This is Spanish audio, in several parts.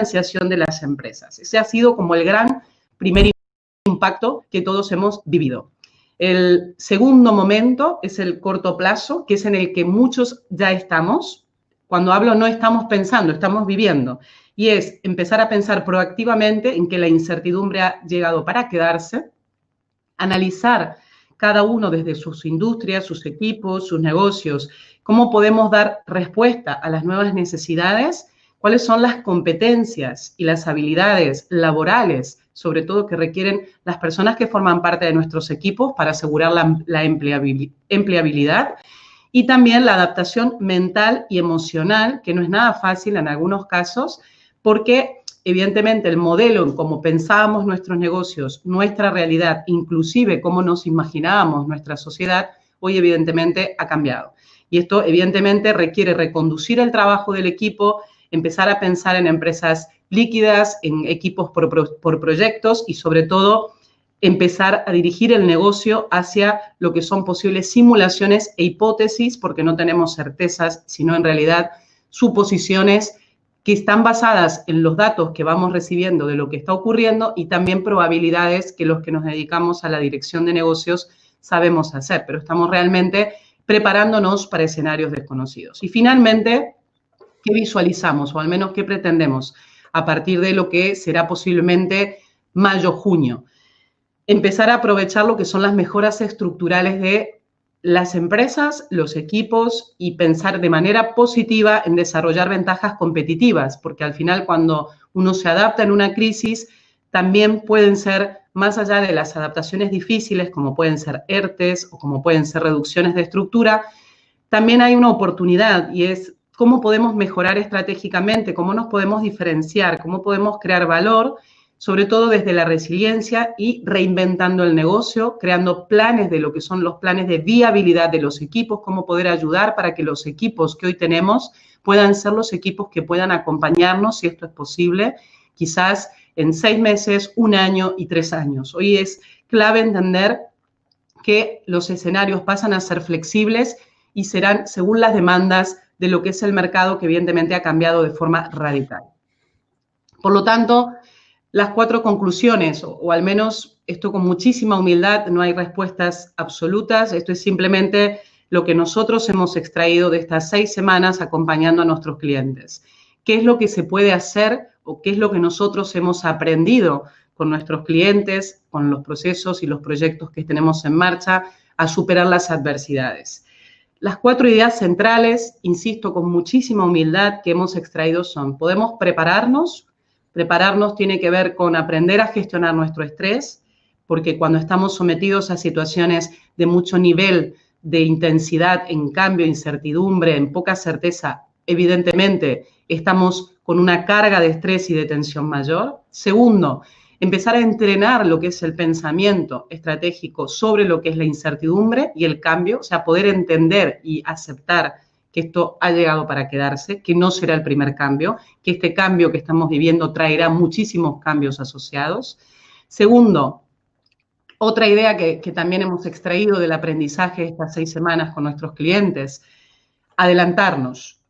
financiación de las empresas. Ese ha sido como el gran primer impacto que todos hemos vivido. El segundo momento es el corto plazo, que es en el que muchos ya estamos. Cuando hablo no estamos pensando, estamos viviendo. Y es empezar a pensar proactivamente en que la incertidumbre ha llegado para quedarse, analizar cada uno desde sus industrias, sus equipos, sus negocios, cómo podemos dar respuesta a las nuevas necesidades, cuáles son las competencias y las habilidades laborales, sobre todo que requieren las personas que forman parte de nuestros equipos para asegurar la empleabilidad y también la adaptación mental y emocional, que no es nada fácil en algunos casos, porque evidentemente el modelo en cómo pensábamos nuestros negocios, nuestra realidad, inclusive cómo nos imaginábamos nuestra sociedad, hoy evidentemente ha cambiado. Y esto evidentemente requiere reconducir el trabajo del equipo, empezar a pensar en empresas líquidas, en equipos por proyectos y sobre todo empezar a dirigir el negocio hacia lo que son posibles simulaciones e hipótesis, porque no tenemos certezas, sino en realidad suposiciones que están basadas en los datos que vamos recibiendo de lo que está ocurriendo y también probabilidades que los que nos dedicamos a la dirección de negocios sabemos hacer, pero estamos realmente preparándonos para escenarios desconocidos. Y finalmente, ¿qué visualizamos o al menos qué pretendemos a partir de lo que será posiblemente mayo-junio? Empezar a aprovechar lo que son las mejoras estructurales de las empresas, los equipos y pensar de manera positiva en desarrollar ventajas competitivas, porque al final cuando uno se adapta en una crisis, también pueden ser, más allá de las adaptaciones difíciles, como pueden ser ERTES o como pueden ser reducciones de estructura, también hay una oportunidad y es cómo podemos mejorar estratégicamente, cómo nos podemos diferenciar, cómo podemos crear valor, sobre todo desde la resiliencia y reinventando el negocio, creando planes de lo que son los planes de viabilidad de los equipos, cómo poder ayudar para que los equipos que hoy tenemos puedan ser los equipos que puedan acompañarnos, si esto es posible, quizás en 6 meses, 1 año y 3 años. Hoy es clave entender que los escenarios pasan a ser flexibles y serán según las demandas de lo que es el mercado, que evidentemente ha cambiado de forma radical. Por lo tanto, las 4 conclusiones, o al menos esto con muchísima humildad, no hay respuestas absolutas, esto es simplemente lo que nosotros hemos extraído de estas 6 semanas acompañando a nuestros clientes. ¿Qué es lo que se puede hacer o qué es lo que nosotros hemos aprendido con nuestros clientes, con los procesos y los proyectos que tenemos en marcha a superar las adversidades? Las 4 ideas centrales, insisto, con muchísima humildad que hemos extraído son: podemos prepararnos. Prepararnos tiene que ver con aprender a gestionar nuestro estrés, porque cuando estamos sometidos a situaciones de mucho nivel de intensidad, en cambio, incertidumbre, en poca certeza, evidentemente estamos con una carga de estrés y de tensión mayor. Segundo, empezar a entrenar lo que es el pensamiento estratégico sobre lo que es la incertidumbre y el cambio, o sea, poder entender y aceptar que esto ha llegado para quedarse, que no será el primer cambio, que este cambio que estamos viviendo traerá muchísimos cambios asociados. Segundo, otra idea que también hemos extraído del aprendizaje de estas 6 semanas con nuestros clientes: adelantarnos.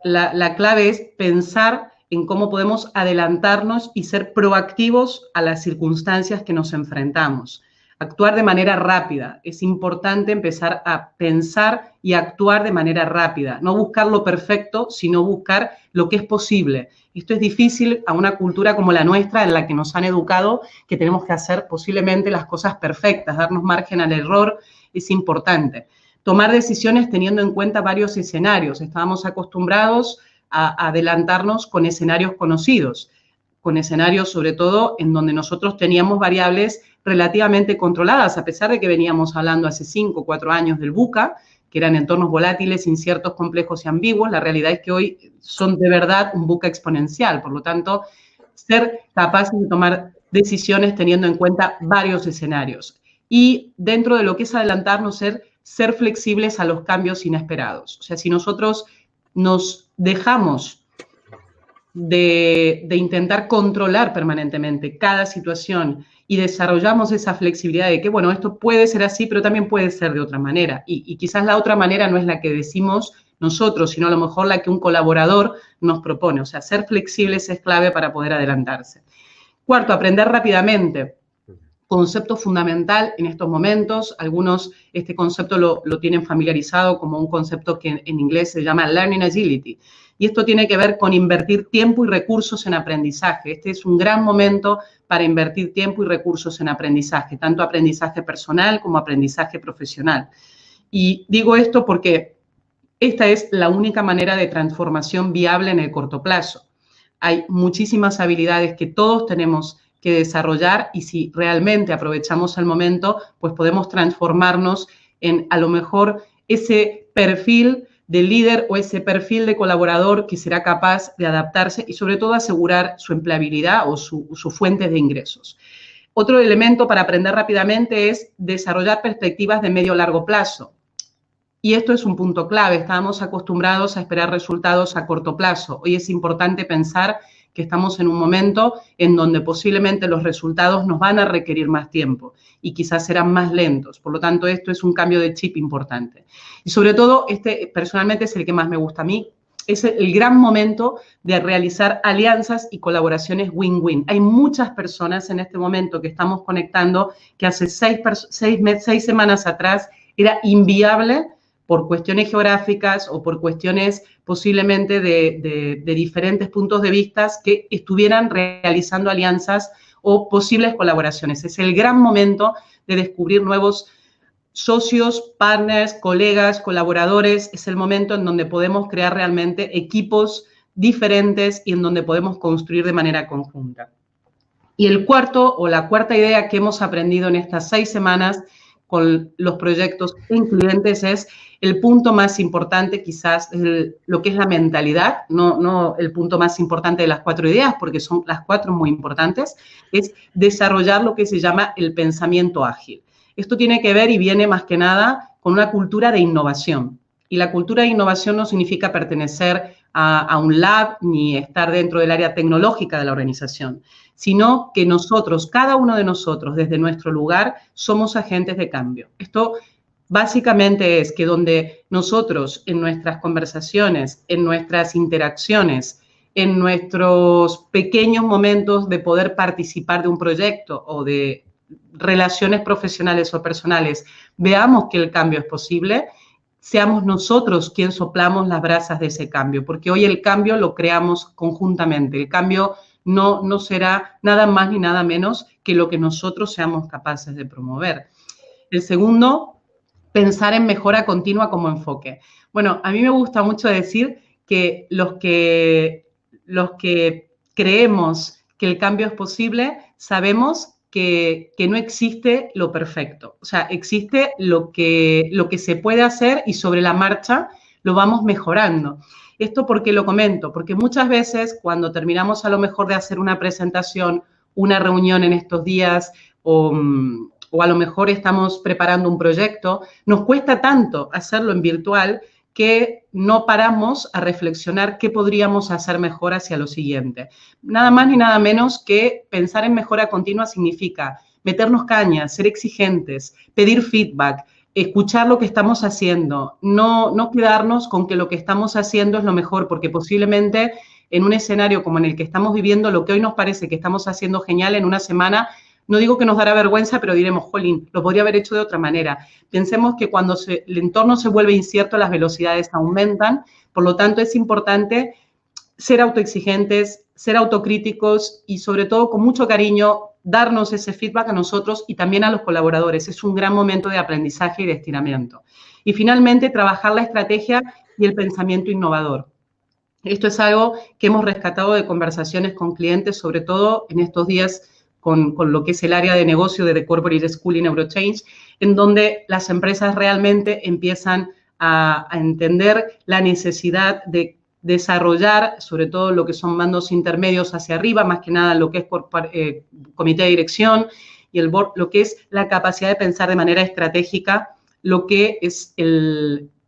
La clave es pensar en cómo podemos adelantarnos y ser proactivos a las circunstancias que nos enfrentamos. Actuar de manera rápida. Es importante empezar a pensar y actuar de manera rápida. No buscar lo perfecto, sino buscar lo que es posible. Esto es difícil a una cultura como la nuestra, en la que nos han educado que tenemos que hacer posiblemente las cosas perfectas, darnos margen al error, es importante. Tomar decisiones teniendo en cuenta varios escenarios. Estábamos acostumbrados a adelantarnos con escenarios conocidos, con escenarios sobre todo en donde nosotros teníamos variables relativamente controladas, a pesar de que veníamos hablando hace 5 o 4 años del VUCA, que eran entornos volátiles, inciertos, complejos y ambiguos. La realidad es que hoy son de verdad un VUCA exponencial. Por lo tanto, ser capaces de tomar decisiones teniendo en cuenta varios escenarios. Y dentro de lo que es adelantarnos, ser flexibles a los cambios inesperados. O sea, si nosotros nos dejamos de intentar controlar permanentemente cada situación y desarrollamos esa flexibilidad de que, bueno, esto puede ser así, pero también puede ser de otra manera. Y quizás la otra manera no es la que decimos, nosotros, sino a lo mejor la que un colaborador nos propone. O sea, ser flexibles es clave para poder adelantarse. Cuarto, aprender rápidamente. Concepto fundamental en estos momentos. Algunos este concepto lo tienen familiarizado como un concepto que en inglés se llama Learning Agility. Y esto tiene que ver con invertir tiempo y recursos en aprendizaje. Este es un gran momento para invertir tiempo y recursos en aprendizaje, tanto aprendizaje personal como aprendizaje profesional. Y digo esto porque esta es la única manera de transformación viable en el corto plazo. Hay muchísimas habilidades que todos tenemos que desarrollar y si realmente aprovechamos el momento, pues podemos transformarnos en a lo mejor ese perfil de líder o ese perfil de colaborador que será capaz de adaptarse y sobre todo asegurar su empleabilidad o su fuente de ingresos. Otro elemento para aprender rápidamente es desarrollar perspectivas de medio o largo plazo. Y esto es un punto clave. Estábamos acostumbrados a esperar resultados a corto plazo. Hoy es importante pensar que estamos en un momento en donde posiblemente los resultados nos van a requerir más tiempo y quizás serán más lentos. Por lo tanto, esto es un cambio de chip importante. Y sobre todo, este personalmente es el que más me gusta a mí. Es el gran momento de realizar alianzas y colaboraciones win-win. Hay muchas personas en este momento que estamos conectando que hace 6 semanas atrás era inviable por cuestiones geográficas o por cuestiones posiblemente de diferentes puntos de vista que estuvieran realizando alianzas o posibles colaboraciones. Es el gran momento de descubrir nuevos socios, partners, colegas, colaboradores. Es el momento en donde podemos crear realmente equipos diferentes y en donde podemos construir de manera conjunta. Y el cuarto o la cuarta idea que hemos aprendido en estas 6 semanas con los proyectos en clientes es el punto más importante, quizás lo que es la mentalidad, no el punto más importante de las 4 ideas, porque son las 4 muy importantes, es desarrollar lo que se llama el pensamiento ágil. Esto tiene que ver y viene más que nada con una cultura de innovación. Y la cultura de innovación no significa pertenecer a un lab ni estar dentro del área tecnológica de la organización, sino que nosotros, cada uno de nosotros, desde nuestro lugar, somos agentes de cambio. Esto básicamente es que donde nosotros en nuestras conversaciones, en nuestras interacciones, en nuestros pequeños momentos de poder participar de un proyecto o de relaciones profesionales o personales, veamos que el cambio es posible, seamos nosotros quien soplamos las brasas de ese cambio, porque hoy el cambio lo creamos conjuntamente. El cambio no será nada más ni nada menos que lo que nosotros seamos capaces de promover. El segundo, pensar en mejora continua como enfoque. Bueno, a mí me gusta mucho decir que los que creemos que el cambio es posible, sabemos que no existe lo perfecto. O sea, existe lo que se puede hacer y sobre la marcha lo vamos mejorando. ¿Esto por qué lo comento? Porque muchas veces cuando terminamos a lo mejor de hacer una presentación, una reunión en estos días o a lo mejor estamos preparando un proyecto, nos cuesta tanto hacerlo en virtual que no paramos a reflexionar qué podríamos hacer mejor hacia lo siguiente. Nada más ni nada menos que pensar en mejora continua significa meternos caña, ser exigentes, pedir feedback, escuchar lo que estamos haciendo, no quedarnos con que lo que estamos haciendo es lo mejor, porque posiblemente en un escenario como en el que estamos viviendo, lo que hoy nos parece que estamos haciendo genial en una semana, no digo que nos dará vergüenza, pero diremos, jolín, lo podría haber hecho de otra manera. Pensemos que cuando el entorno se vuelve incierto, las velocidades aumentan. Por lo tanto, es importante ser autoexigentes, ser autocríticos y, sobre todo, con mucho cariño, darnos ese feedback a nosotros y también a los colaboradores. Es un gran momento de aprendizaje y de estiramiento. Y, finalmente, trabajar la estrategia y el pensamiento innovador. Esto es algo que hemos rescatado de conversaciones con clientes, sobre todo en estos días con lo que es el área de negocio de The Corporate School y Neurochange, en donde las empresas realmente empiezan a entender la necesidad de desarrollar, sobre todo lo que son mandos intermedios hacia arriba, más que nada lo que es por comité de dirección y el board, lo que es la capacidad de pensar de manera estratégica, lo que es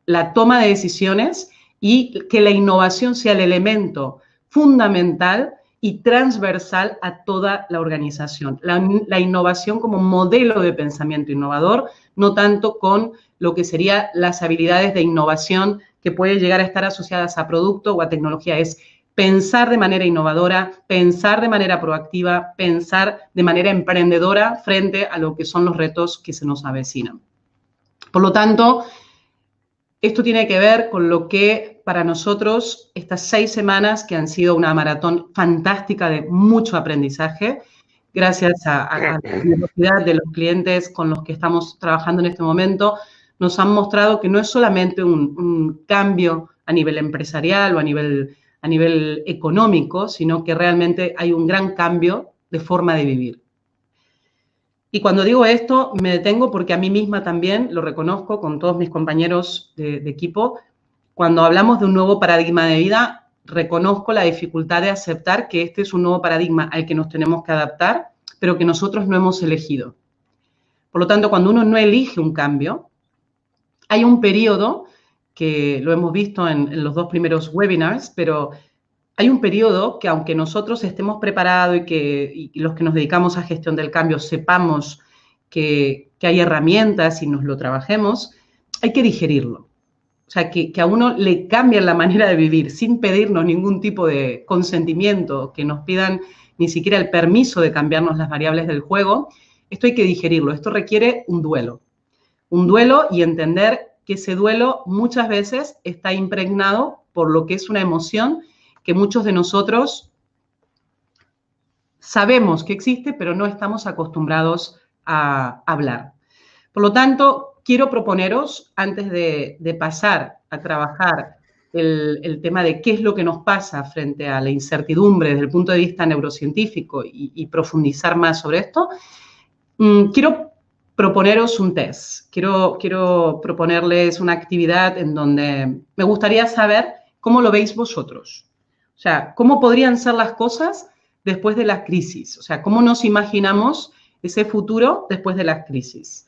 la toma de decisiones y que la innovación sea el elemento fundamental y transversal a toda la organización. La innovación como modelo de pensamiento innovador, no tanto con lo que serían las habilidades de innovación que pueden llegar a estar asociadas a producto o a tecnología. Es pensar de manera innovadora, pensar de manera proactiva, pensar de manera emprendedora frente a lo que son los retos que se nos avecinan. Por lo tanto, esto tiene que ver con lo que para nosotros estas 6 semanas que han sido una maratón fantástica de mucho aprendizaje, gracias a la generosidad de los clientes con los que estamos trabajando en este momento, nos han mostrado que no es solamente un cambio a nivel empresarial o a nivel económico, sino que realmente hay un gran cambio de forma de vivir. Y cuando digo esto, me detengo porque a mí misma también, lo reconozco con todos mis compañeros de equipo, cuando hablamos de un nuevo paradigma de vida, reconozco la dificultad de aceptar que este es un nuevo paradigma al que nos tenemos que adaptar, pero que nosotros no hemos elegido. Por lo tanto, cuando uno no elige un cambio, hay un periodo, que lo hemos visto en los 2 primeros webinars, pero hay un periodo que aunque nosotros estemos preparados y los que nos dedicamos a gestión del cambio sepamos que hay herramientas y nos lo trabajemos, hay que digerirlo. O sea, que a uno le cambian la manera de vivir sin pedirnos ningún tipo de consentimiento, que nos pidan ni siquiera el permiso de cambiarnos las variables del juego. Esto hay que digerirlo. Esto requiere un duelo. Un duelo y entender que ese duelo muchas veces está impregnado por lo que es una emoción que muchos de nosotros sabemos que existe, pero no estamos acostumbrados a hablar. Por lo tanto, quiero proponeros, antes de pasar a trabajar el tema de qué es lo que nos pasa frente a la incertidumbre desde el punto de vista neurocientífico y profundizar más sobre esto, quiero proponeros un test. Quiero proponerles una actividad en donde me gustaría saber cómo lo veis vosotros. O sea, ¿cómo podrían ser las cosas después de la crisis? O sea, ¿cómo nos imaginamos ese futuro después de la crisis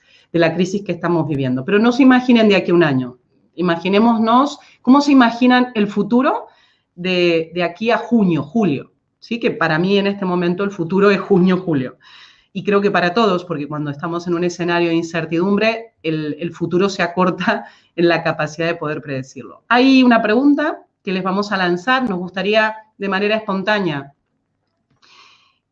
que estamos viviendo? Pero no se imaginen de aquí a un año. Imaginémonos cómo se imaginan el futuro de aquí a junio, julio. ¿Sí? Que para mí en este momento el futuro es junio, julio. Y creo que para todos, porque cuando estamos en un escenario de incertidumbre, el futuro se acorta en la capacidad de poder predecirlo. Hay una pregunta que les vamos a lanzar. Nos gustaría, de manera espontánea,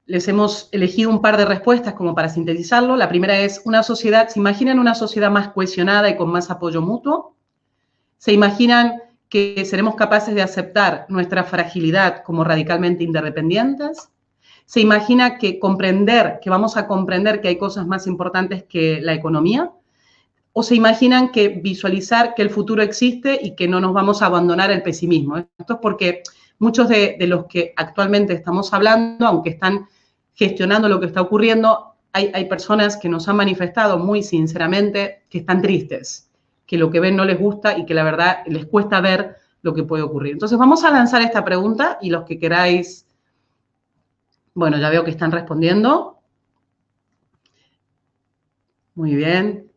les hemos elegido un par de respuestas como para sintetizarlo. La primera es, ¿se imaginan una sociedad más cohesionada y con más apoyo mutuo? ¿Se imaginan que seremos capaces de aceptar nuestra fragilidad como radicalmente interdependientes? ¿Se imagina que vamos a comprender que hay cosas más importantes que la economía? ¿O se imaginan que visualizar que el futuro existe y que no nos vamos a abandonar el pesimismo? Esto es porque muchos de los que actualmente estamos hablando, aunque están gestionando lo que está ocurriendo, hay personas que nos han manifestado muy sinceramente que están tristes, que lo que ven no les gusta y que la verdad les cuesta ver lo que puede ocurrir. Entonces vamos a lanzar esta pregunta y los que queráis. Bueno, ya veo que están respondiendo. Muy bien.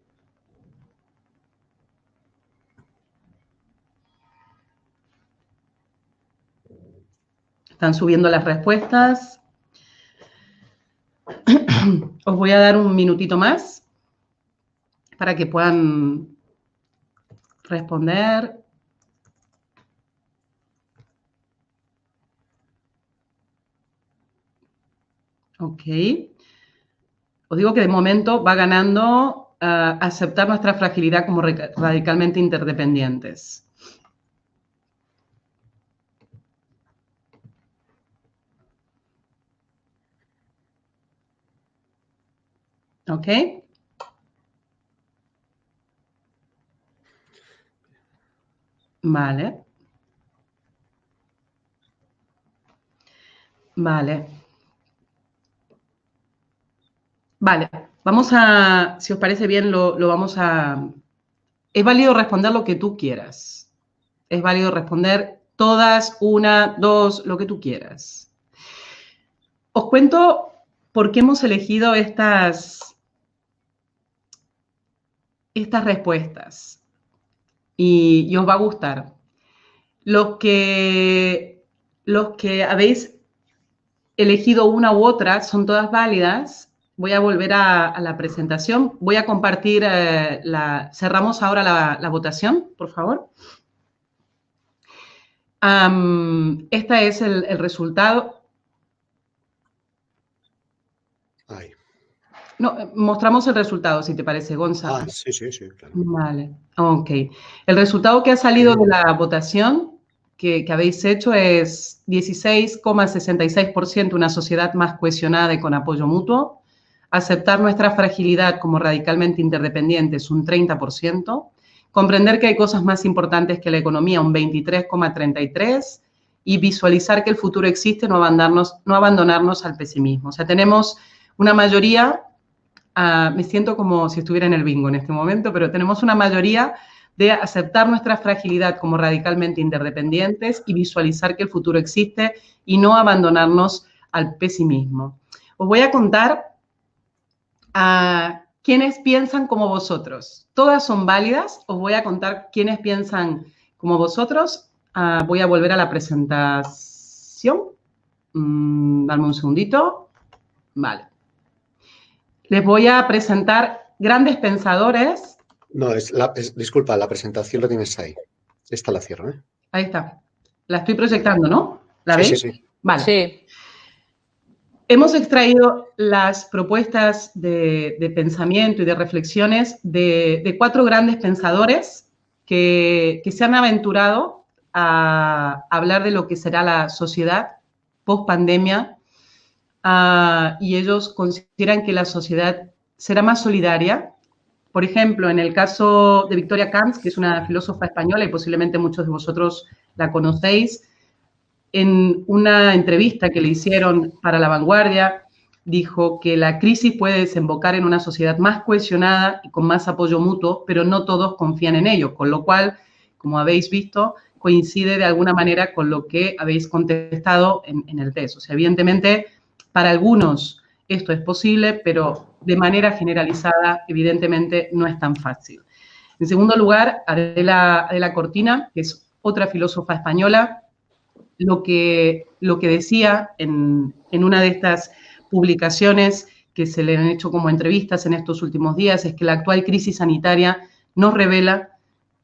Están subiendo las respuestas. Os voy a dar un minutito más para que puedan responder. Ok. Os digo que de momento va ganando aceptar nuestra fragilidad como radicalmente interdependientes. ¿Ok? Vale. Vale. Vale. Vamos a, si os parece bien, lo vamos a... Es válido responder lo que tú quieras. Es válido responder todas, una, dos, lo que tú quieras. Os cuento por qué hemos elegido estas respuestas y os va a gustar. Los que habéis elegido una u otra, son todas válidas. Voy a volver a la presentación. Voy a compartir cerramos ahora la votación, por favor. Este es el resultado. Ay. No, mostramos el resultado, si te parece, Gonzalo. Ah, sí, claro. Vale, ok. El resultado que ha salido de la votación que habéis hecho es 16,66%, una sociedad más cohesionada y con apoyo mutuo. Aceptar nuestra fragilidad como radicalmente interdependientes, un 30%. Comprender que hay cosas más importantes que la economía, un 23,33%. Y visualizar que el futuro existe, no abandonarnos al pesimismo. O sea, tenemos una mayoría, me siento como si estuviera en el bingo en este momento, pero tenemos una mayoría de aceptar nuestra fragilidad como radicalmente interdependientes y visualizar que el futuro existe y no abandonarnos al pesimismo. Os voy a contar a quienes piensan como vosotros. Todas son válidas. Os voy a contar quiénes piensan como vosotros. Voy a volver a la presentación. Dame un segundito. Vale. Les voy a presentar grandes pensadores. No, disculpa, la presentación lo tienes ahí. Esta la cierro, ¿eh? Ahí está. La estoy proyectando, ¿no? ¿La veis? Sí. Vale. Sí. Hemos extraído las propuestas de pensamiento y de reflexiones de 4 grandes pensadores que se han aventurado a hablar de lo que será la sociedad post-pandemia, y ellos consideran que la sociedad será más solidaria. Por ejemplo, en el caso de Victoria Camps, que es una filósofa española y posiblemente muchos de vosotros la conocéis, en una entrevista que le hicieron para La Vanguardia, dijo que la crisis puede desembocar en una sociedad más cohesionada y con más apoyo mutuo, pero no todos confían en ello, con lo cual, como habéis visto, coincide de alguna manera con lo que habéis contestado en el test. O sea, evidentemente, para algunos esto es posible, pero de manera generalizada, evidentemente, no es tan fácil. En segundo lugar, Adela Cortina, que es otra filósofa española, lo que decía en una de estas publicaciones que se le han hecho como entrevistas en estos últimos días es que la actual crisis sanitaria nos revela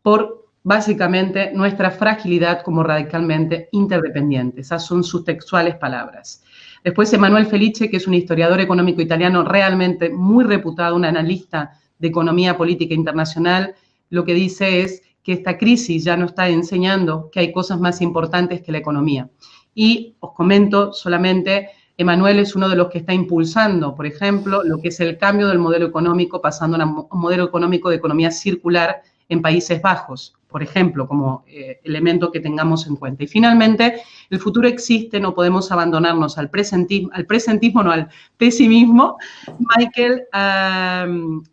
por básicamente nuestra fragilidad como radicalmente interdependientes. Esas son sus textuales palabras. Después Emanuel Felice, que es un historiador económico italiano realmente muy reputado, un analista de economía política internacional, lo que dice es que esta crisis ya nos está enseñando que hay cosas más importantes que la economía. Y os comento solamente, Emanuel es uno de los que está impulsando, por ejemplo, lo que es el cambio del modelo económico, pasando a un modelo económico de economía circular en Países Bajos, por ejemplo, como elemento que tengamos en cuenta. Y finalmente, el futuro existe, no podemos abandonarnos al presentismo, no al pesimismo.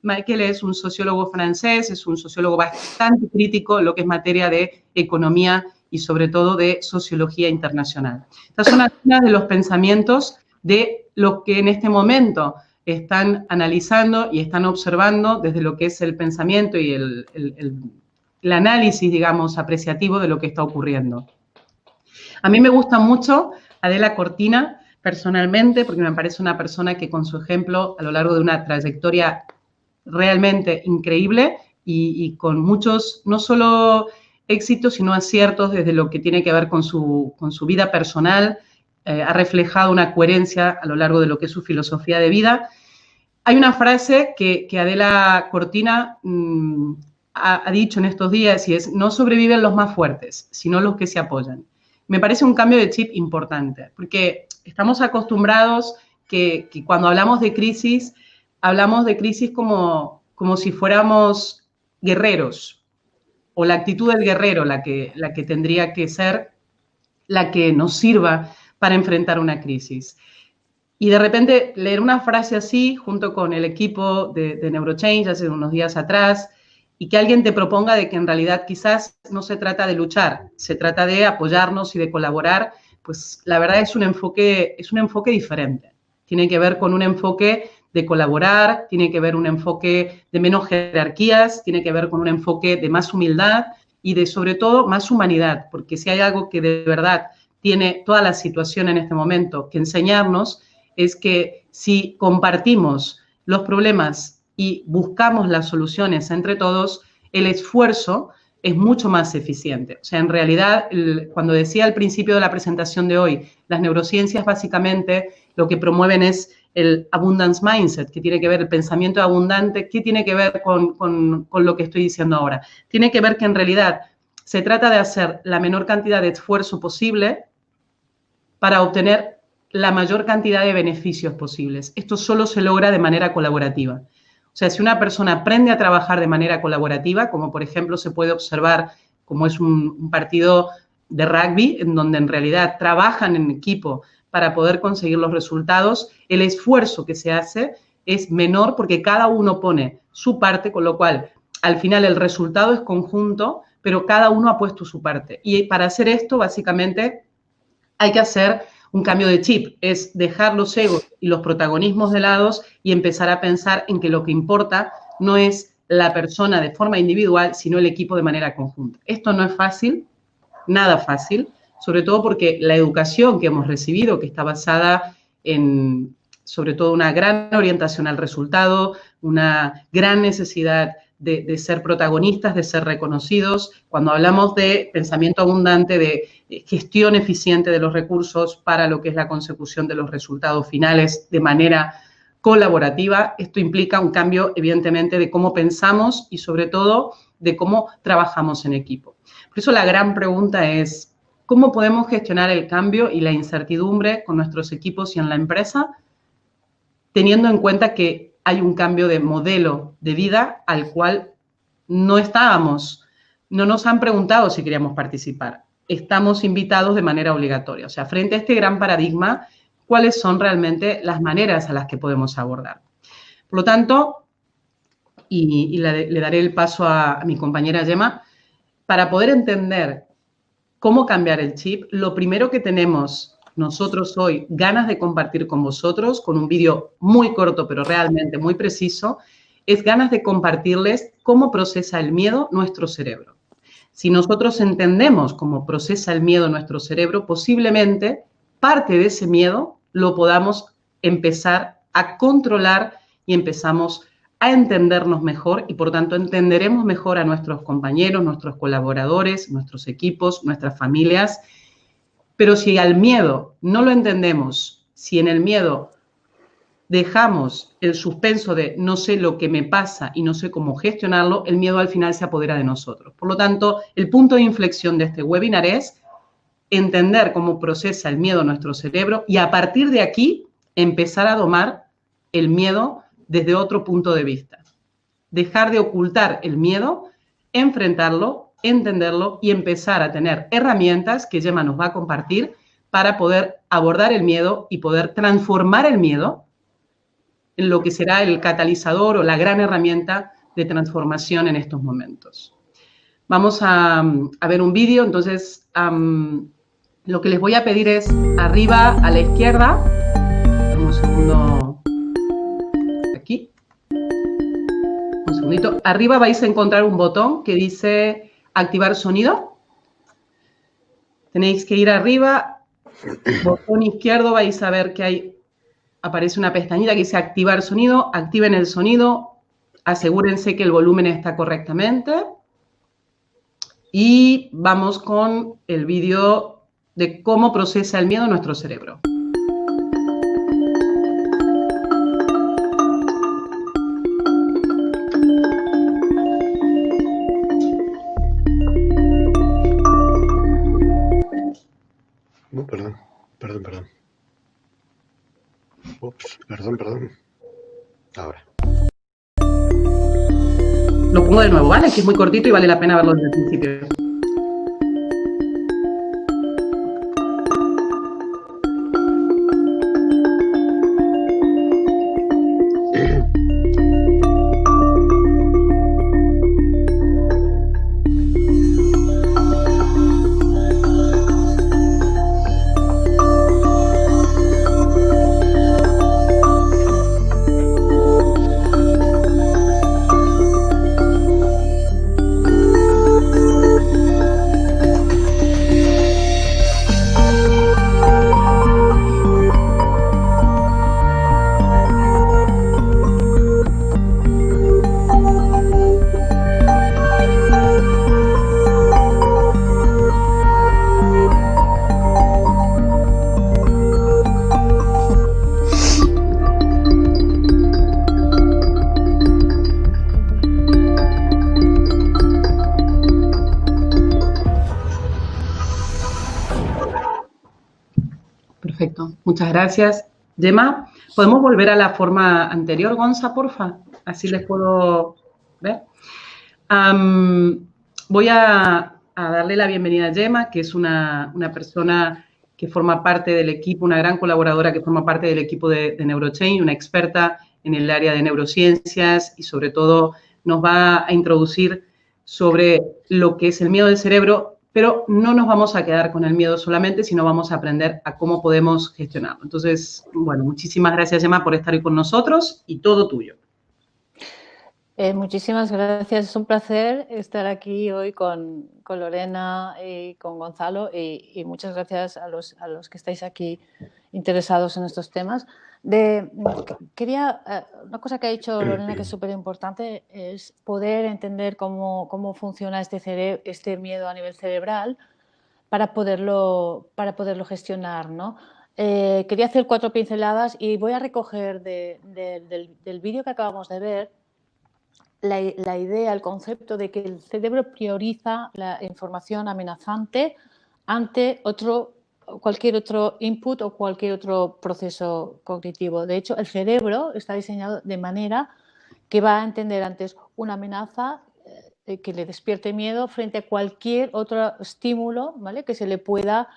Michael es un sociólogo francés, es un sociólogo bastante crítico en lo que es materia de economía y sobre todo de sociología internacional. Estas son algunas de los pensamientos de los que en este momento están analizando y están observando desde lo que es el pensamiento y el análisis, digamos, apreciativo de lo que está ocurriendo. A mí me gusta mucho Adela Cortina, personalmente, porque me parece una persona que con su ejemplo, a lo largo de una trayectoria realmente increíble y con muchos, no solo éxitos, sino aciertos desde lo que tiene que ver con su vida personal, ha reflejado una coherencia a lo largo de lo que es su filosofía de vida. Hay una frase que Adela Cortina ha dicho en estos días y es: no sobreviven los más fuertes, sino los que se apoyan. Me parece un cambio de chip importante, porque estamos acostumbrados que cuando hablamos de crisis como si fuéramos guerreros, o la actitud del guerrero la que tendría que ser la que nos sirva para enfrentar una crisis. Y de repente leer una frase así junto con el equipo de Neurochange hace unos días atrás y que alguien te proponga de que en realidad quizás no se trata de luchar, se trata de apoyarnos y de colaborar, pues la verdad es un enfoque diferente. Tiene que ver con un enfoque de colaborar, tiene que ver un enfoque de menos jerarquías, tiene que ver con un enfoque de más humildad y de, sobre todo, más humanidad, porque si hay algo que de verdad tiene toda la situación en este momento que enseñarnos es que si compartimos los problemas y buscamos las soluciones entre todos, el esfuerzo es mucho más eficiente. O sea, en realidad, cuando decía al principio de la presentación de hoy, las neurociencias básicamente lo que promueven es el abundance mindset, que tiene que ver el pensamiento abundante. ¿Qué tiene que ver con lo que estoy diciendo ahora? Tiene que ver que en realidad se trata de hacer la menor cantidad de esfuerzo posible para obtener la mayor cantidad de beneficios posibles. Esto solo se logra de manera colaborativa. O sea, si una persona aprende a trabajar de manera colaborativa, como por ejemplo se puede observar como es un partido de rugby, en donde en realidad trabajan en equipo para poder conseguir los resultados, el esfuerzo que se hace es menor porque cada uno pone su parte, con lo cual al final el resultado es conjunto, pero cada uno ha puesto su parte. Y para hacer esto, básicamente, hay que hacer un cambio de chip, es dejar los egos y los protagonismos de lado y empezar a pensar en que lo que importa no es la persona de forma individual, sino el equipo de manera conjunta. Esto no es fácil, nada fácil, sobre todo porque la educación que hemos recibido, que está basada en, sobre todo, una gran orientación al resultado, una gran necesidad de ser protagonistas, de ser reconocidos. Cuando hablamos de pensamiento abundante, de gestión eficiente de los recursos para lo que es la consecución de los resultados finales de manera colaborativa, esto implica un cambio, evidentemente, de cómo pensamos y, sobre todo, de cómo trabajamos en equipo. Por eso la gran pregunta es, ¿cómo podemos gestionar el cambio y la incertidumbre con nuestros equipos y en la empresa, teniendo en cuenta que hay un cambio de modelo de vida al cual no nos han preguntado si queríamos participar. Estamos invitados de manera obligatoria. O sea, frente a este gran paradigma, ¿cuáles son realmente las maneras a las que podemos abordar? Por lo tanto, y le daré el paso a mi compañera Gemma, para poder entender cómo cambiar el chip, lo primero que tenemos nosotros hoy, ganas de compartir con vosotros, con un vídeo muy corto, pero realmente muy preciso, es ganas de compartirles cómo procesa el miedo nuestro cerebro. Si nosotros entendemos cómo procesa el miedo nuestro cerebro, posiblemente parte de ese miedo lo podamos empezar a controlar y empezamos a entendernos mejor y, por tanto, entenderemos mejor a nuestros compañeros, nuestros colaboradores, nuestros equipos, nuestras familias. Pero si al miedo no lo entendemos, si en el miedo dejamos el suspenso de no sé lo que me pasa y no sé cómo gestionarlo, el miedo al final se apodera de nosotros. Por lo tanto, el punto de inflexión de este webinar es entender cómo procesa el miedo nuestro cerebro y a partir de aquí empezar a domar el miedo desde otro punto de vista. Dejar de ocultar el miedo, enfrentarlo, entenderlo y empezar a tener herramientas que Gemma nos va a compartir para poder abordar el miedo y poder transformar el miedo en lo que será el catalizador o la gran herramienta de transformación en estos momentos. Vamos a ver un vídeo, entonces lo que les voy a pedir es arriba a la izquierda, un segundo, aquí, un segundito, arriba vais a encontrar un botón que dice activar sonido. Tenéis que ir arriba, botón izquierdo, vais a ver que aparece una pestañita que dice activar sonido. Activen el sonido, asegúrense que el volumen está correctamente. Y vamos con el vídeo de cómo procesa el miedo nuestro cerebro. Perdón. Ups, perdón. Ahora. Lo pongo de nuevo, ¿vale? Que es muy cortito y vale la pena verlo desde el principio. Muchas gracias. Gemma, ¿podemos volver a la forma anterior, Gonza, porfa? Así les puedo ver. Voy a darle la bienvenida a Gemma, que es una persona que forma parte del equipo, una gran colaboradora que forma parte del equipo de NeuroChange, una experta en el área de neurociencias y sobre todo nos va a introducir sobre lo que es el miedo del cerebro, pero no nos vamos a quedar con el miedo solamente, sino vamos a aprender a cómo podemos gestionarlo. Entonces, bueno, muchísimas gracias, Gemma, por estar hoy con nosotros y todo tuyo. Muchísimas gracias. Es un placer estar aquí hoy con Lorena y con Gonzalo y muchas gracias a los que estáis aquí interesados en estos temas. Una cosa que ha dicho Lorena que es súper importante es poder entender cómo funciona este miedo a nivel cerebral para poderlo gestionar, ¿no? Quería hacer 4 pinceladas y voy a recoger del vídeo que acabamos de ver la idea, el concepto de que el cerebro prioriza la información amenazante ante cualquier otro input o cualquier otro proceso cognitivo. De hecho, el cerebro está diseñado de manera que va a entender antes una amenaza que le despierte miedo frente a cualquier otro estímulo, ¿vale?, que se le pueda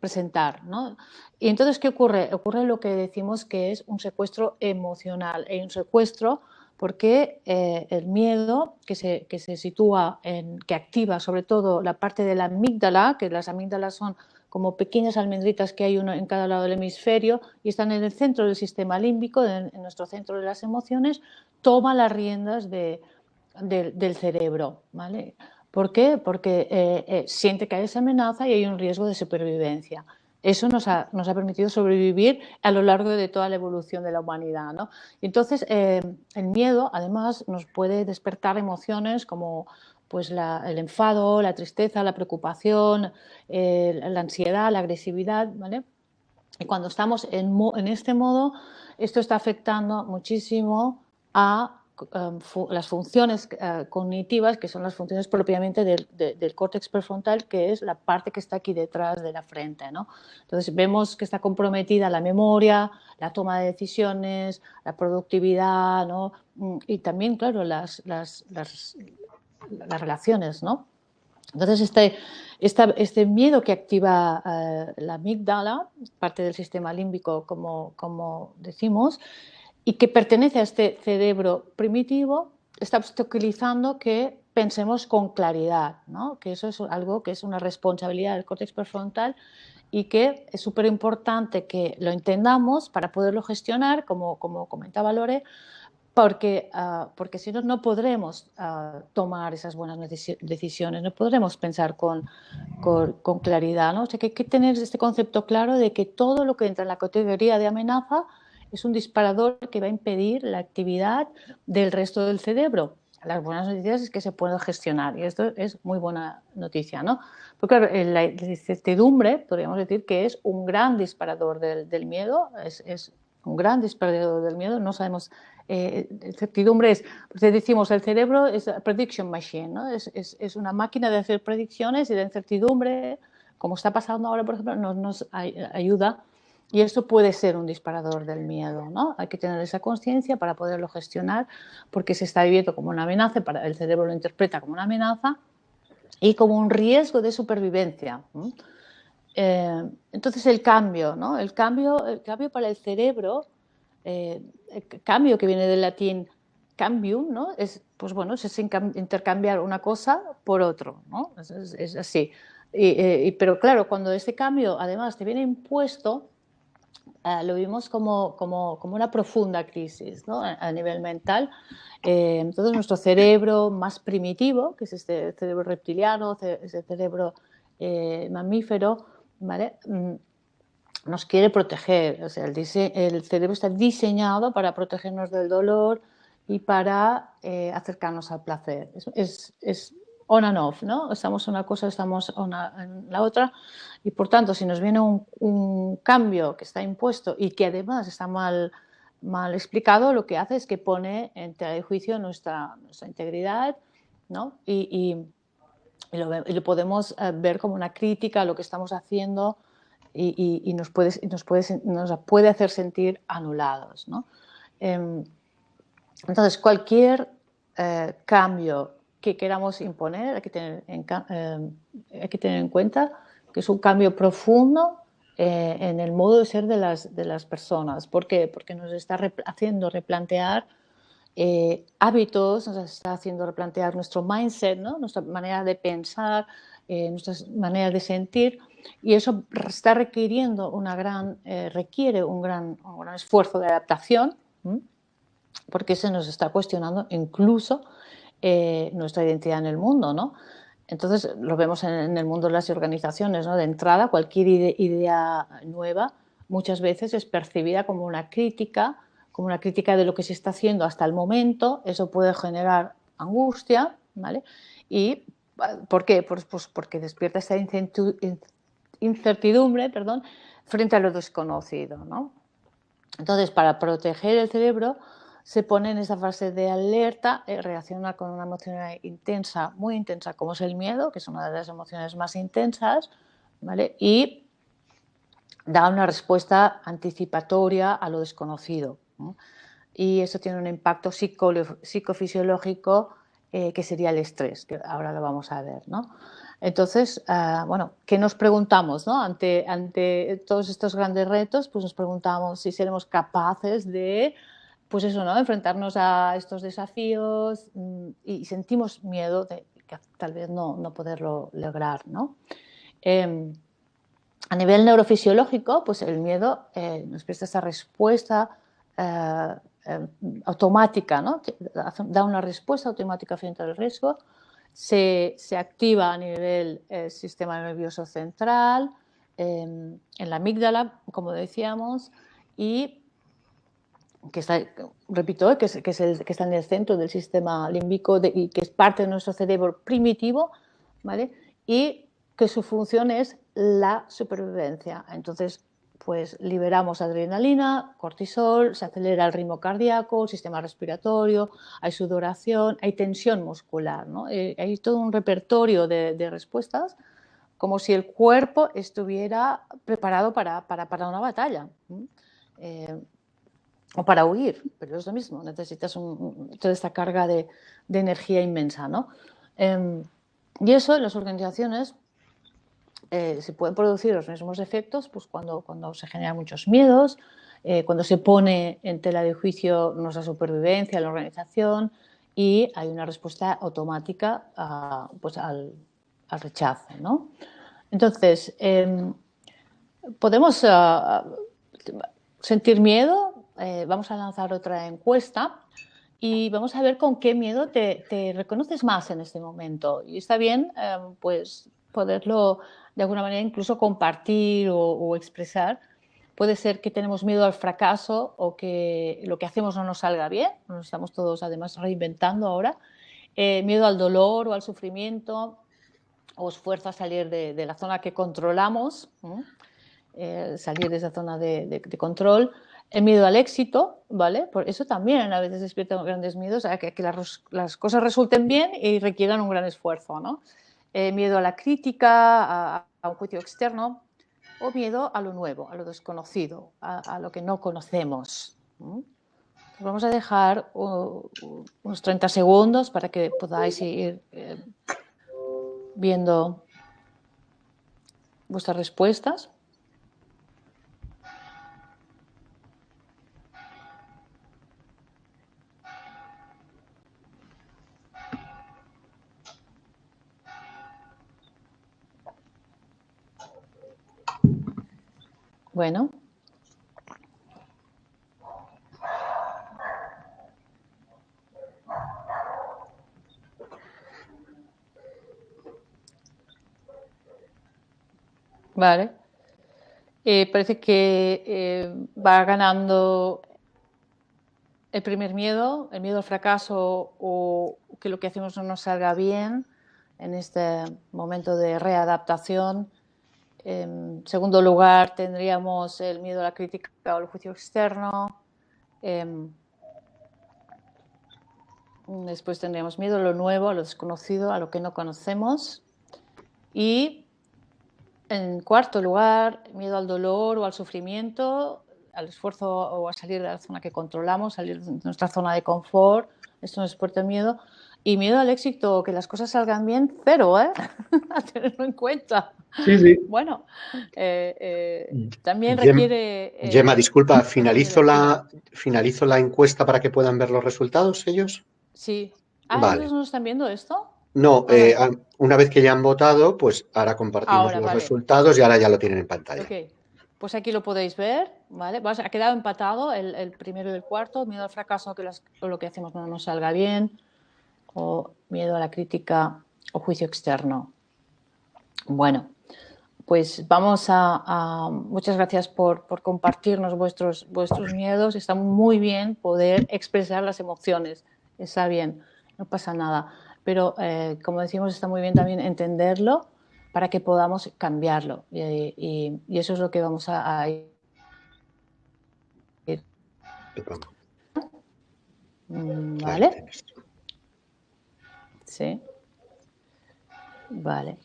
presentar, ¿no? Y entonces, ¿qué ocurre? Ocurre lo que decimos que es un secuestro emocional. Hay un secuestro porque el miedo que se sitúa que activa sobre todo la parte de la amígdala, que las amígdalas son como pequeñas almendritas que hay uno en cada lado del hemisferio y están en el centro del sistema límbico, en nuestro centro de las emociones, toma las riendas del cerebro, ¿vale? ¿Por qué? Porque siente que hay esa amenaza y hay un riesgo de supervivencia. Eso nos ha permitido sobrevivir a lo largo de toda la evolución de la humanidad, ¿no? Entonces, el miedo, además, nos puede despertar emociones como pues, el enfado, la tristeza, la preocupación, la ansiedad, la agresividad, ¿vale? Y cuando estamos en este modo, esto está afectando muchísimo a las funciones cognitivas, que son las funciones propiamente del córtex prefrontal, que es la parte que está aquí detrás de la frente, ¿no? Entonces vemos que está comprometida la memoria, la toma de decisiones, la productividad, ¿no? Y también, claro, las relaciones, ¿no? Entonces, este miedo que activa la amígdala, parte del sistema límbico, como decimos, y que pertenece a este cerebro primitivo, está obstaculizando que pensemos con claridad, ¿no? Que eso es algo que es una responsabilidad del córtex prefrontal y que es súper importante que lo entendamos para poderlo gestionar, como comentaba Lore, porque si no, no podremos tomar esas buenas decisiones, no podremos pensar con claridad, ¿no? O sea, que hay que tener este concepto claro de que todo lo que entra en la categoría de amenaza es un disparador que va a impedir la actividad del resto del cerebro. Las buenas noticias es que se puede gestionar y esto es muy buena noticia, ¿no? Porque claro, la incertidumbre, podríamos decir que es un gran disparador del miedo, es un gran disparador del miedo, no sabemos. Incertidumbre es, pues decimos, el cerebro es a prediction machine, ¿no? Es una máquina de hacer predicciones y de incertidumbre, como está pasando ahora, por ejemplo, nos ayuda y esto puede ser un disparador del miedo, ¿no? Hay que tener esa conciencia para poderlo gestionar porque se está viviendo como una amenaza, el cerebro lo interpreta como una amenaza y como un riesgo de supervivencia. Entonces el cambio, ¿no? El cambio para el cerebro, el cambio que viene del latín cambium, ¿no? Es, pues bueno, es intercambiar una cosa por otro, ¿no? Es así. Pero claro, cuando ese cambio además te viene impuesto, lo vimos como una profunda crisis, ¿no? A nivel mental. Entonces nuestro cerebro más primitivo, que es este cerebro reptiliano, ese cerebro mamífero, ¿vale? Nos quiere proteger, o sea, el cerebro está diseñado para protegernos del dolor y para acercarnos al placer. Es on and off, ¿no? Estamos en una cosa, estamos en la otra y por tanto, si nos viene un cambio que está impuesto y que además está mal explicado, lo que hace es que pone en tela de juicio nuestra integridad, ¿no? Y lo podemos ver como una crítica a lo que estamos haciendo y nos puede hacer sentir anulados, ¿no? Entonces, cualquier cambio que queramos imponer hay que tener en cuenta que es un cambio profundo en el modo de ser de las personas. ¿Por qué? Porque nos está haciendo replantear hábitos, nos está haciendo replantear nuestro mindset, ¿no? Nuestra manera de pensar, nuestras maneras de sentir, y eso está requiriendo requiere un gran esfuerzo de adaptación, porque se nos está cuestionando incluso nuestra identidad en el mundo, ¿no? Entonces, lo vemos en el mundo de las organizaciones, ¿no? De entrada, cualquier idea nueva muchas veces es percibida como una crítica de lo que se está haciendo hasta el momento. Eso puede generar angustia, ¿vale? ¿Y por qué? Pues porque despierta esta incertidumbre, frente a lo desconocido, ¿no? Entonces, para proteger el cerebro, se pone en esa fase de alerta, reacciona con una emoción intensa, muy intensa, como es el miedo, que es una de las emociones más intensas, ¿vale? Y da una respuesta anticipatoria a lo desconocido, ¿no? Y eso tiene un impacto psicofisiológico que sería el estrés, que ahora lo vamos a ver, ¿no? Entonces, bueno, ¿qué nos preguntamos, ¿no? Ante todos estos grandes retos, pues nos preguntamos si seremos capaces de, pues eso, ¿no? Enfrentarnos a estos desafíos, y sentimos miedo de que tal vez no poderlo lograr, ¿no? A nivel neurofisiológico, pues el miedo nos presta esa respuesta automática, ¿no? Da una respuesta automática frente al riesgo, se activa a nivel sistema nervioso central, en la amígdala, como decíamos, y que está, repito, que está en el centro del sistema límbico y que es parte de nuestro cerebro primitivo, ¿vale? Y que su función es la supervivencia. Entonces, pues liberamos adrenalina, cortisol, se acelera el ritmo cardíaco, el sistema respiratorio, hay sudoración, hay tensión muscular, ¿no? Hay todo un repertorio de respuestas, como si el cuerpo estuviera preparado para una batalla. O para huir, pero es lo mismo, necesitas toda esta carga de energía inmensa, ¿no? Y eso en las organizaciones se pueden producir los mismos efectos pues cuando se generan muchos miedos, cuando se pone en tela de juicio nuestra supervivencia en la organización y hay una respuesta automática pues al rechazo, ¿no? Entonces, podemos sentir miedo. Vamos a lanzar otra encuesta y vamos a ver con qué miedo te reconoces más en este momento. Y está bien, pues, poderlo de alguna manera incluso compartir o expresar. Puede ser que tenemos miedo al fracaso o que lo que hacemos no nos salga bien. Nos estamos todos, además, reinventando ahora. Miedo al dolor o al sufrimiento, o esfuerzo a salir de la zona que controlamos, salir de esa zona de control. El miedo al éxito, ¿vale? Por eso también a veces despierta grandes miedos a que las cosas resulten bien y requieran un gran esfuerzo, ¿no? Miedo a la crítica, a un juicio externo, o miedo a lo nuevo, a lo desconocido, a lo que no conocemos. Vamos a dejar unos 30 segundos para que podáis ir viendo vuestras respuestas. Bueno. Vale. Parece que va ganando el primer miedo, el miedo al fracaso o que lo que hacemos no nos salga bien en este momento de readaptación. En segundo lugar, tendríamos el miedo a la crítica o al juicio externo. Después tendríamos miedo a lo nuevo, a lo desconocido, a lo que no conocemos. Y En cuarto lugar, miedo al dolor o al sufrimiento, al esfuerzo o a salir de la zona que controlamos, salir de nuestra zona de confort. Esto nos exporta miedo. Y miedo al éxito, que las cosas salgan bien, cero, ¿eh? A tenerlo en cuenta. Sí, sí. Bueno, también Gem- requiere... Gemma, disculpa, dime. finalizo la encuesta para que puedan ver los resultados ellos. Sí. Ah, ¿ellos Vale. no están viendo esto? No, Ah, vale. una vez que ya han votado, pues ahora compartimos Ahora, los vale. resultados y ahora ya lo tienen en pantalla. Ok. Pues aquí lo podéis ver, ¿vale? Ha quedado empatado el primero y el cuarto. Miedo al fracaso, que lo que hacemos no nos salga bien. O miedo a la crítica o juicio externo. Bueno, pues vamos muchas gracias por compartirnos vuestros miedos. Está muy bien poder expresar las emociones. Está bien, no pasa nada. Pero, como decimos, está muy bien también entenderlo para que podamos cambiarlo. Y eso es lo que vamos a ir. Ahí lo ¿Vale? tienes. Sí. Vale.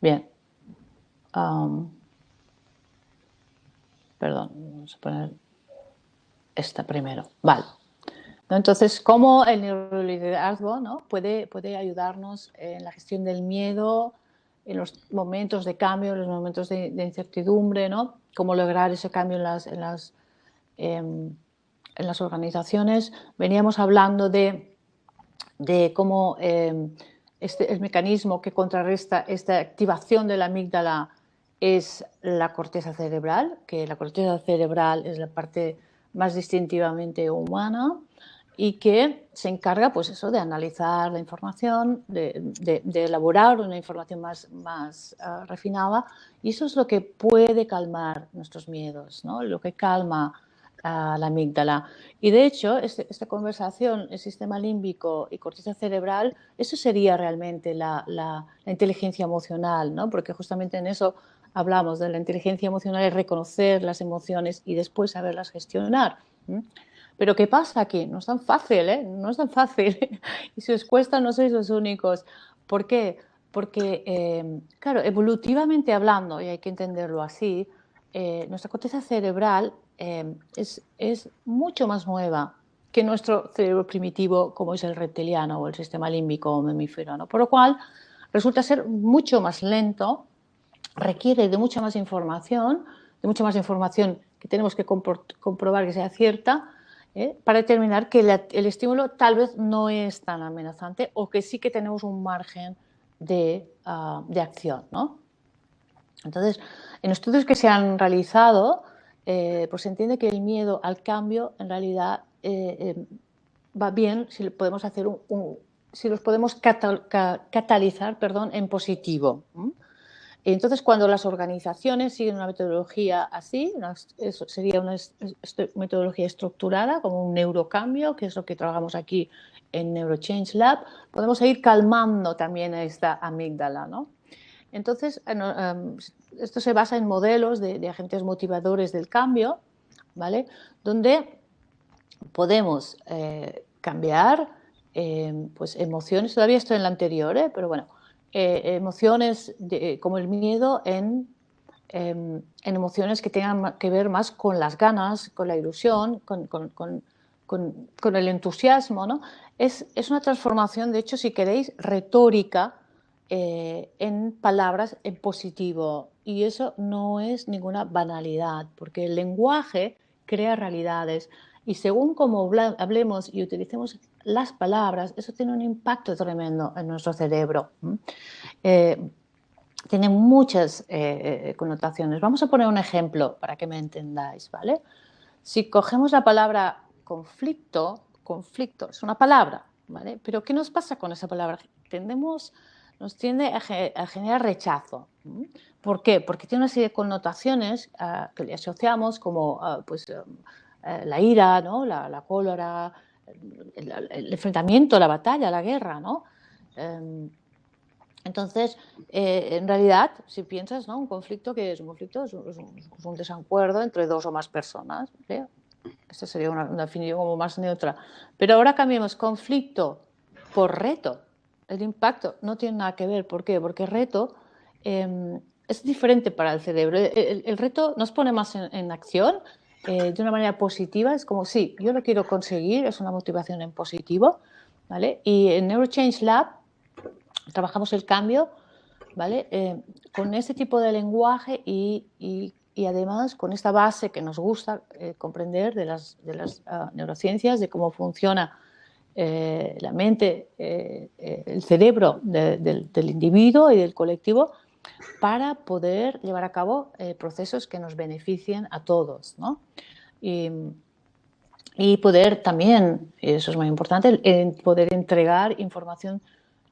Bien. Perdón, vamos a poner esta primero. Vale. Entonces, ¿cómo el neuroliderazgo, ¿no? puede ayudarnos en la gestión del miedo, en los momentos de cambio, en los momentos de incertidumbre, ¿no? Cómo lograr ese cambio en las organizaciones. Veníamos hablando de cómo el mecanismo que contrarresta esta activación de la amígdala es la corteza cerebral, que la corteza cerebral es la parte más distintivamente humana y que se encarga, pues eso, de analizar la información, de elaborar una información más refinada, y eso es lo que puede calmar nuestros miedos, ¿no? Lo que calma a la amígdala. Y de hecho, esta conversación, el sistema límbico y corteza cerebral, eso sería realmente la inteligencia emocional, ¿no? Porque justamente en eso hablamos de la inteligencia emocional, es reconocer las emociones y después saberlas gestionar. Pero ¿qué pasa aquí? No es tan fácil, ¿eh? No es tan fácil. Y si os cuesta, no sois los únicos. ¿Por qué? Porque, claro, evolutivamente hablando, y hay que entenderlo así, nuestra corteza cerebral es mucho más nueva que nuestro cerebro primitivo, como es el reptiliano o el sistema límbico o mamífero, ¿no? Por lo cual, resulta ser mucho más lento, requiere de mucha más información que tenemos que comprobar que sea cierta, para determinar que el estímulo tal vez no es tan amenazante o que sí que tenemos un margen de acción, ¿no? Entonces, en estudios que se realizado, pues se entiende que el miedo al cambio en realidad va bien si podemos hacer si los podemos catalizar, en positivo. Entonces, cuando las organizaciones siguen una metodología así, sería una metodología estructurada, como un neurocambio, que es lo que trabajamos aquí en Neurochange Lab, podemos ir calmando también esta amígdala, ¿no? Entonces, esto se basa en modelos de agentes motivadores del cambio, ¿vale? Donde podemos cambiar pues emociones, todavía estoy en la anterior, pero bueno, emociones como el miedo en emociones que tengan que ver más con las ganas, con la ilusión, con el entusiasmo, ¿no? Es una transformación, de hecho, si queréis, retórica en palabras en positivo. Y eso no es ninguna banalidad, porque el lenguaje crea realidades. Y según cómo hablemos y utilicemos las palabras, eso tiene un impacto tremendo en nuestro cerebro. Tiene muchas connotaciones. Vamos a poner un ejemplo para que me entendáis, ¿vale? Si cogemos la palabra conflicto es una palabra, ¿vale? Pero ¿qué nos pasa con esa palabra? Nos tiende a generar rechazo. ¿Por qué? Porque tiene una serie de connotaciones que le asociamos como la ira, ¿no? La cólera, el enfrentamiento, la batalla, la guerra, ¿no? Entonces, en realidad, si piensas, ¿no? Un conflicto, ¿qué es? Un conflicto es un desacuerdo entre dos o más personas, ¿sí? Esta sería una definición como más neutra. Pero ahora cambiemos conflicto por reto. El impacto no tiene nada que ver. ¿Por qué? Porque reto es diferente para el cerebro. El reto nos pone más en acción de una manera positiva. Es como, sí, yo lo quiero conseguir, es una motivación en positivo, ¿vale? Y en NeuroChange Lab trabajamos el cambio, ¿vale? Con este tipo de lenguaje y además con esta base que nos gusta comprender de las neurociencias, de cómo funciona la mente, el cerebro del individuo y del colectivo, para poder llevar a cabo procesos que nos beneficien a todos, ¿no? Y poder también, eso es muy importante, poder entregar información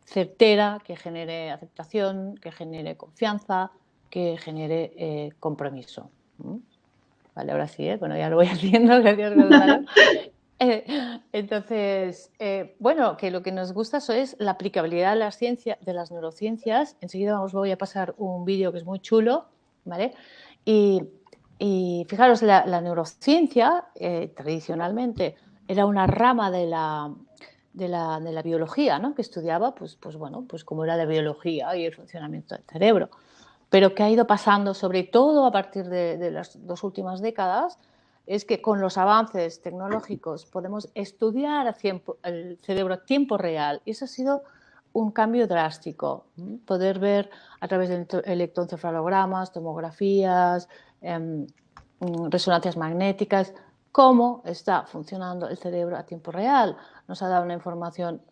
certera que genere aceptación, que genere confianza, que genere compromiso. Vale, ahora sí, bueno, ya lo voy haciendo, gracias Gonzalo. Entonces, bueno, que lo que nos gusta eso es la aplicabilidad de las ciencias, de las neurociencias. Enseguida os voy a pasar un vídeo que es muy chulo, ¿vale? Y fijaros, la neurociencia tradicionalmente era una rama de la biología, ¿no? Que estudiaba, pues cómo era la biología y el funcionamiento del cerebro, pero que ha ido pasando, sobre todo a partir de las 2 últimas décadas, es que con los avances tecnológicos podemos estudiar el cerebro a tiempo real, y eso ha sido un cambio drástico. Poder ver a través de electroencefalogramas, tomografías, resonancias magnéticas, cómo está funcionando el cerebro a tiempo real. Nos ha dado una información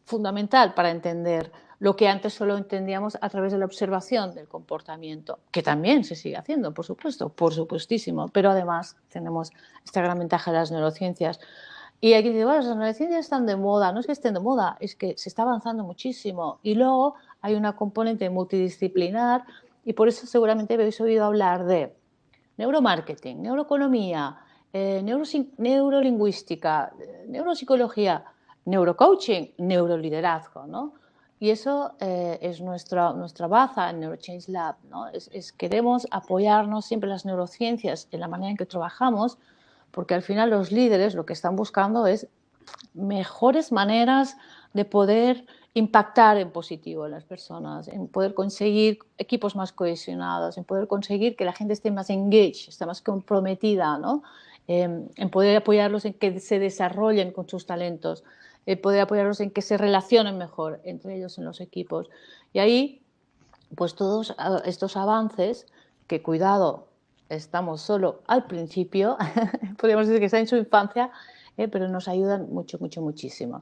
fundamental para entender lo que antes solo entendíamos a través de la observación del comportamiento, que también se sigue haciendo, por supuesto, por supuestísimo, pero además tenemos esta gran ventaja de las neurociencias. Y hay que decir, bueno, las neurociencias están de moda, no es que estén de moda, es que se está avanzando muchísimo. Y luego hay una componente multidisciplinar, y por eso seguramente habéis oído hablar de neuromarketing, neuroeconomía, neurolingüística, neuropsicología, neurocoaching, neuroliderazgo, ¿no? Y eso es nuestra baza en NeuroChange Lab, ¿no? Queremos apoyarnos siempre en las neurociencias, en la manera en que trabajamos, porque al final los líderes lo que están buscando es mejores maneras de poder impactar en positivo en las personas, en poder conseguir equipos más cohesionados, en poder conseguir que la gente esté más engaged, esté más comprometida, ¿no? En poder apoyarlos en que se desarrollen con sus talentos, poder apoyarlos en que se relacionen mejor entre ellos en los equipos. Y ahí, pues todos estos avances, que cuidado, estamos solo al principio, podríamos decir que está en su infancia, pero nos ayudan mucho, mucho, muchísimo.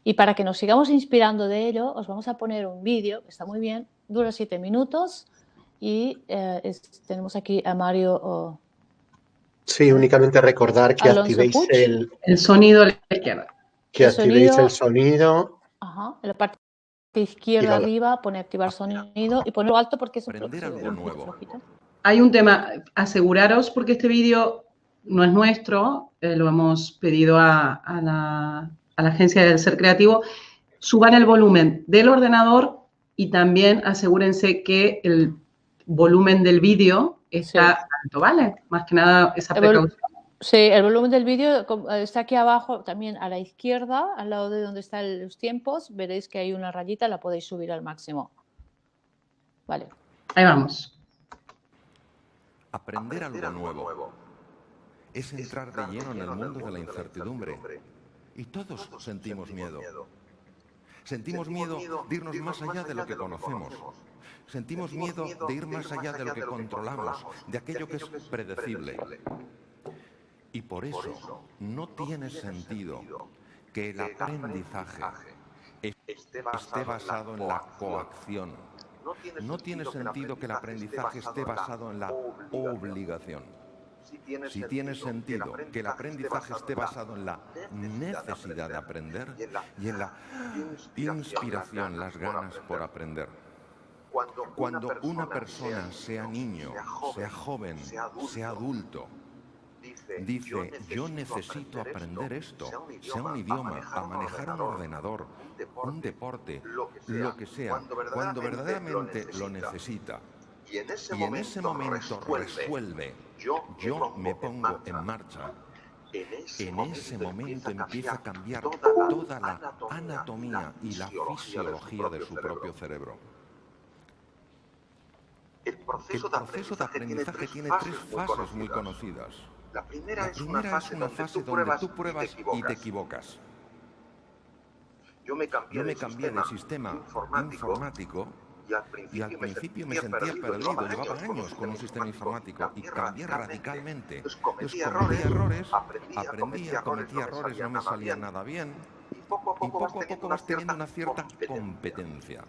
Y para que nos sigamos inspirando de ello, os vamos a poner un vídeo que está muy bien, dura 7 minutos y tenemos aquí a Mario. Sí, únicamente recordar que Alonso activéis Puig. El sonido a la izquierda. Que activéis el sonido. Ajá, en la parte izquierda arriba pone activar sonido y ponerlo alto porque es aprender algo nuevo. Flojito. Hay un tema, aseguraros, porque este vídeo no es nuestro, lo hemos pedido a la agencia del Ser Creativo, suban el volumen del ordenador y también asegúrense que el volumen del vídeo está alto, ¿vale? Más que nada esa precaución. Sí, el volumen del vídeo está aquí abajo, también a la izquierda, al lado de donde están los tiempos, veréis que hay una rayita, la podéis subir al máximo. Vale. Ahí vamos. Aprender algo nuevo es entrar de lleno en el mundo de la incertidumbre. Y todos sentimos miedo. Sentimos miedo de irnos más allá de lo que conocemos. Sentimos miedo de ir más allá de lo que controlamos, de aquello que es predecible. Y por eso no tiene sentido que el aprendizaje esté basado en la coacción. No tiene sentido que el aprendizaje esté basado en la obligación. Sí tiene sentido que el aprendizaje esté basado en la necesidad de aprender y en la inspiración, las ganas por aprender. Cuando una persona, sea niño, sea joven, sea adulto, dice, yo necesito aprender esto, sea un idioma, a manejar un ordenador, un deporte, lo que sea, cuando verdaderamente lo necesita, y en ese momento resuelve, yo me pongo en marcha, en ese momento empieza a cambiar toda la anatomía y la fisiología de su propio cerebro. El proceso de aprendizaje tiene tres fases muy conocidas. La primera es una fase donde tú pruebas y te equivocas. Yo me cambié de sistema informático y al principio me sentía perdido. Llevaba años con un sistema informático y cambié radicalmente. Entonces cometí errores, aprendía, cometía errores, no me salía nada bien. Y poco a poco vas teniendo una cierta competencia.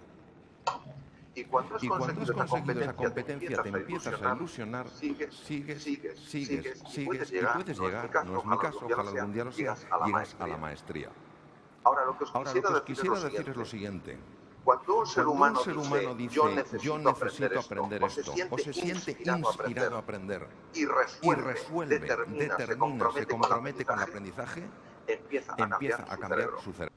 Y cuando has conseguido esa competencia, te empiezas a ilusionar, sigues, y puedes llegar, no es mi caso, ojalá algún día lo sea, llegas a la maestría. Ahora, lo que os quisiera decir es lo siguiente. Cuando un ser humano dice, yo necesito aprender esto, o se siente inspirado a aprender, y resuelve, determina, se compromete con el aprendizaje, empieza a cambiar su cerebro.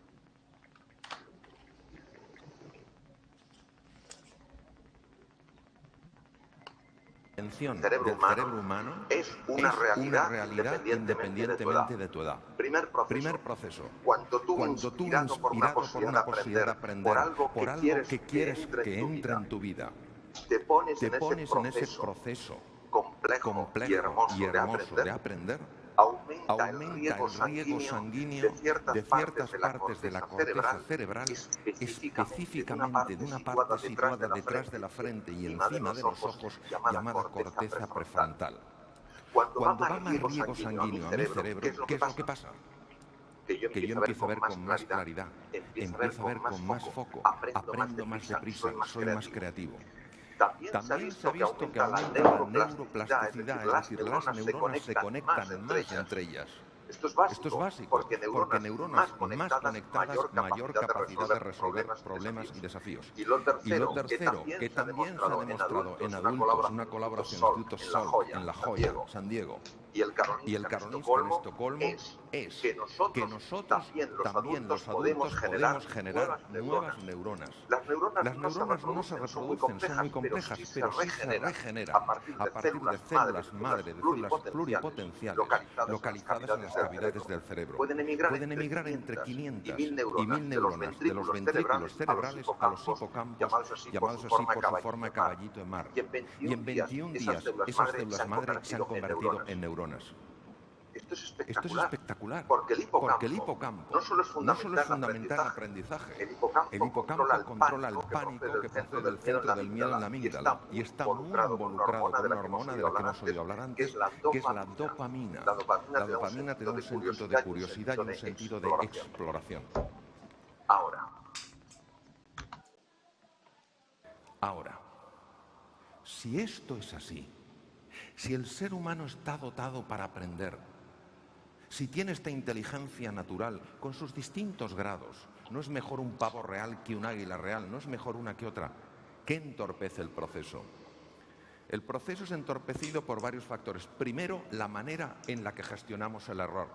El cerebro humano es una realidad independientemente de tu edad. Primer proceso. Cuando tú, inspirado por una posibilidad de aprender, por algo que quieres que entre en tu vida, te pones en ese proceso complejo y hermoso de aprender, aumenta el riego sanguíneo de ciertas partes de la corteza cerebral, específicamente de una parte situada detrás de la frente y encima de los ojos, llamada corteza prefrontal. Cuando va más riego sanguíneo a mi cerebro, ¿qué es lo que pasa? Que yo empiezo a ver con más claridad, empiezo a ver con más foco, aprendo más deprisa, soy más creativo. También se ha visto que aumenta la neuroplasticidad, es decir, las neuronas se conectan más entre ellas. Esto es básico, porque neuronas más conectadas, mayor capacidad de resolver problemas y desafíos. Y lo tercero, que también se ha demostrado en adultos, una colaboración Instituto Salk en La Joya, San Diego, y el Karolinska en Estocolmo, es que nosotros también los adultos podemos generar nuevas neuronas. Las neuronas no se reproducen, son muy complejas, pero sí se regeneran a partir de células madre, de células pluripotenciales, localizadas en las cavidades del cerebro. Pueden emigrar entre 500 y 1000 neuronas de los ventrículos cerebrales a los hipocampos, llamados así por su forma de caballito de mar. Y en 21 días esas células madre se han convertido en neuronas. Esto es espectacular, porque el hipocampo no solo es fundamental el aprendizaje, el hipocampo controla el pánico que procede del centro del miedo en la amígdala y está muy involucrado con una hormona de la que hemos oído hablar antes, que es la dopamina. La dopamina te da un sentido de curiosidad y un sentido de exploración. Ahora, si esto es así, si el ser humano está dotado para aprender, si tiene esta inteligencia natural con sus distintos grados, no es mejor un pavo real que un águila real, no es mejor una que otra. ¿Qué entorpece el proceso? El proceso es entorpecido por varios factores. Primero, la manera en la que gestionamos el error.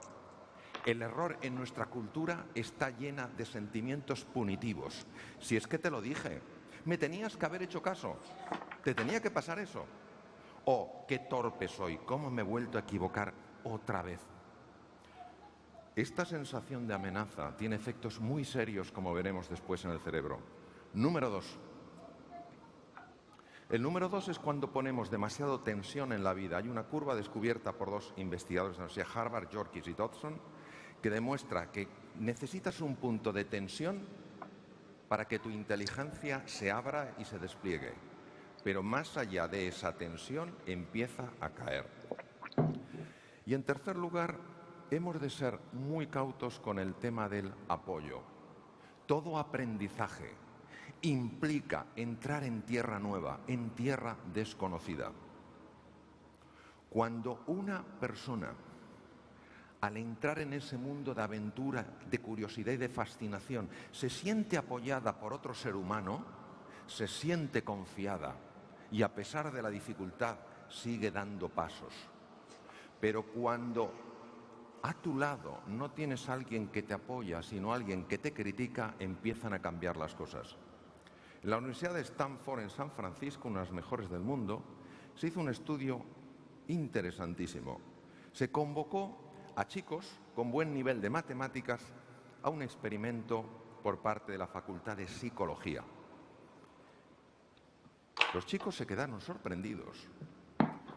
El error en nuestra cultura está llena de sentimientos punitivos. Si es que te lo dije, me tenías que haber hecho caso, te tenía que pasar eso. O, qué torpe soy, cómo me he vuelto a equivocar otra vez. Esta sensación de amenaza tiene efectos muy serios, como veremos después en el cerebro. Número 2. El número 2 es cuando ponemos demasiada tensión en la vida. Hay una curva descubierta por dos investigadores de la Universidad de Harvard, Yorkis y Dodson, que demuestra que necesitas un punto de tensión para que tu inteligencia se abra y se despliegue. Pero más allá de esa tensión empieza a caer. Y en tercer lugar, hemos de ser muy cautos con el tema del apoyo. Todo aprendizaje implica entrar en tierra nueva, en tierra desconocida. Cuando una persona, al entrar en ese mundo de aventura, de curiosidad y de fascinación, se siente apoyada por otro ser humano, se siente confiada y a pesar de la dificultad sigue dando pasos. Pero cuando a tu lado no tienes a alguien que te apoya, sino alguien que te critica, empiezan a cambiar las cosas. En la Universidad de Stanford, en San Francisco, una de las mejores del mundo, se hizo un estudio interesantísimo. Se convocó a chicos con buen nivel de matemáticas a un experimento por parte de la Facultad de Psicología. Los chicos se quedaron sorprendidos,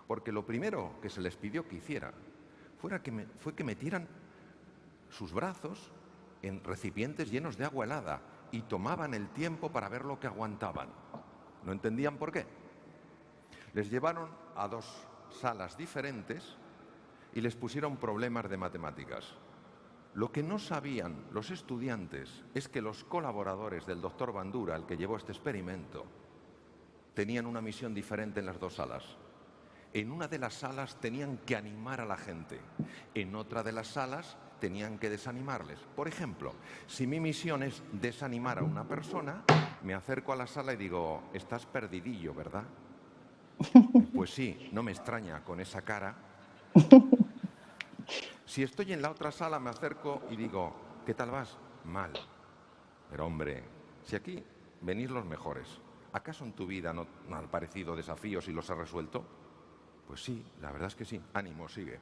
porque lo primero que se les pidió que hiciera fue que metieran sus brazos en recipientes llenos de agua helada y tomaban el tiempo para ver lo que aguantaban. No entendían por qué. Les llevaron a 2 salas diferentes y les pusieron problemas de matemáticas. Lo que no sabían los estudiantes es que los colaboradores del doctor Bandura, el que llevó este experimento, tenían una misión diferente en las 2 salas. En una de las salas tenían que animar a la gente, en otra de las salas tenían que desanimarles. Por ejemplo, si mi misión es desanimar a una persona, me acerco a la sala y digo, estás perdidillo, ¿verdad? Pues sí, no me extraña con esa cara. Si estoy en la otra sala, me acerco y digo, ¿qué tal vas? Mal. Pero hombre, si aquí venís los mejores, ¿acaso en tu vida no han aparecido desafíos y los has resuelto? Pues sí, la verdad es que sí. Ánimo, sigue.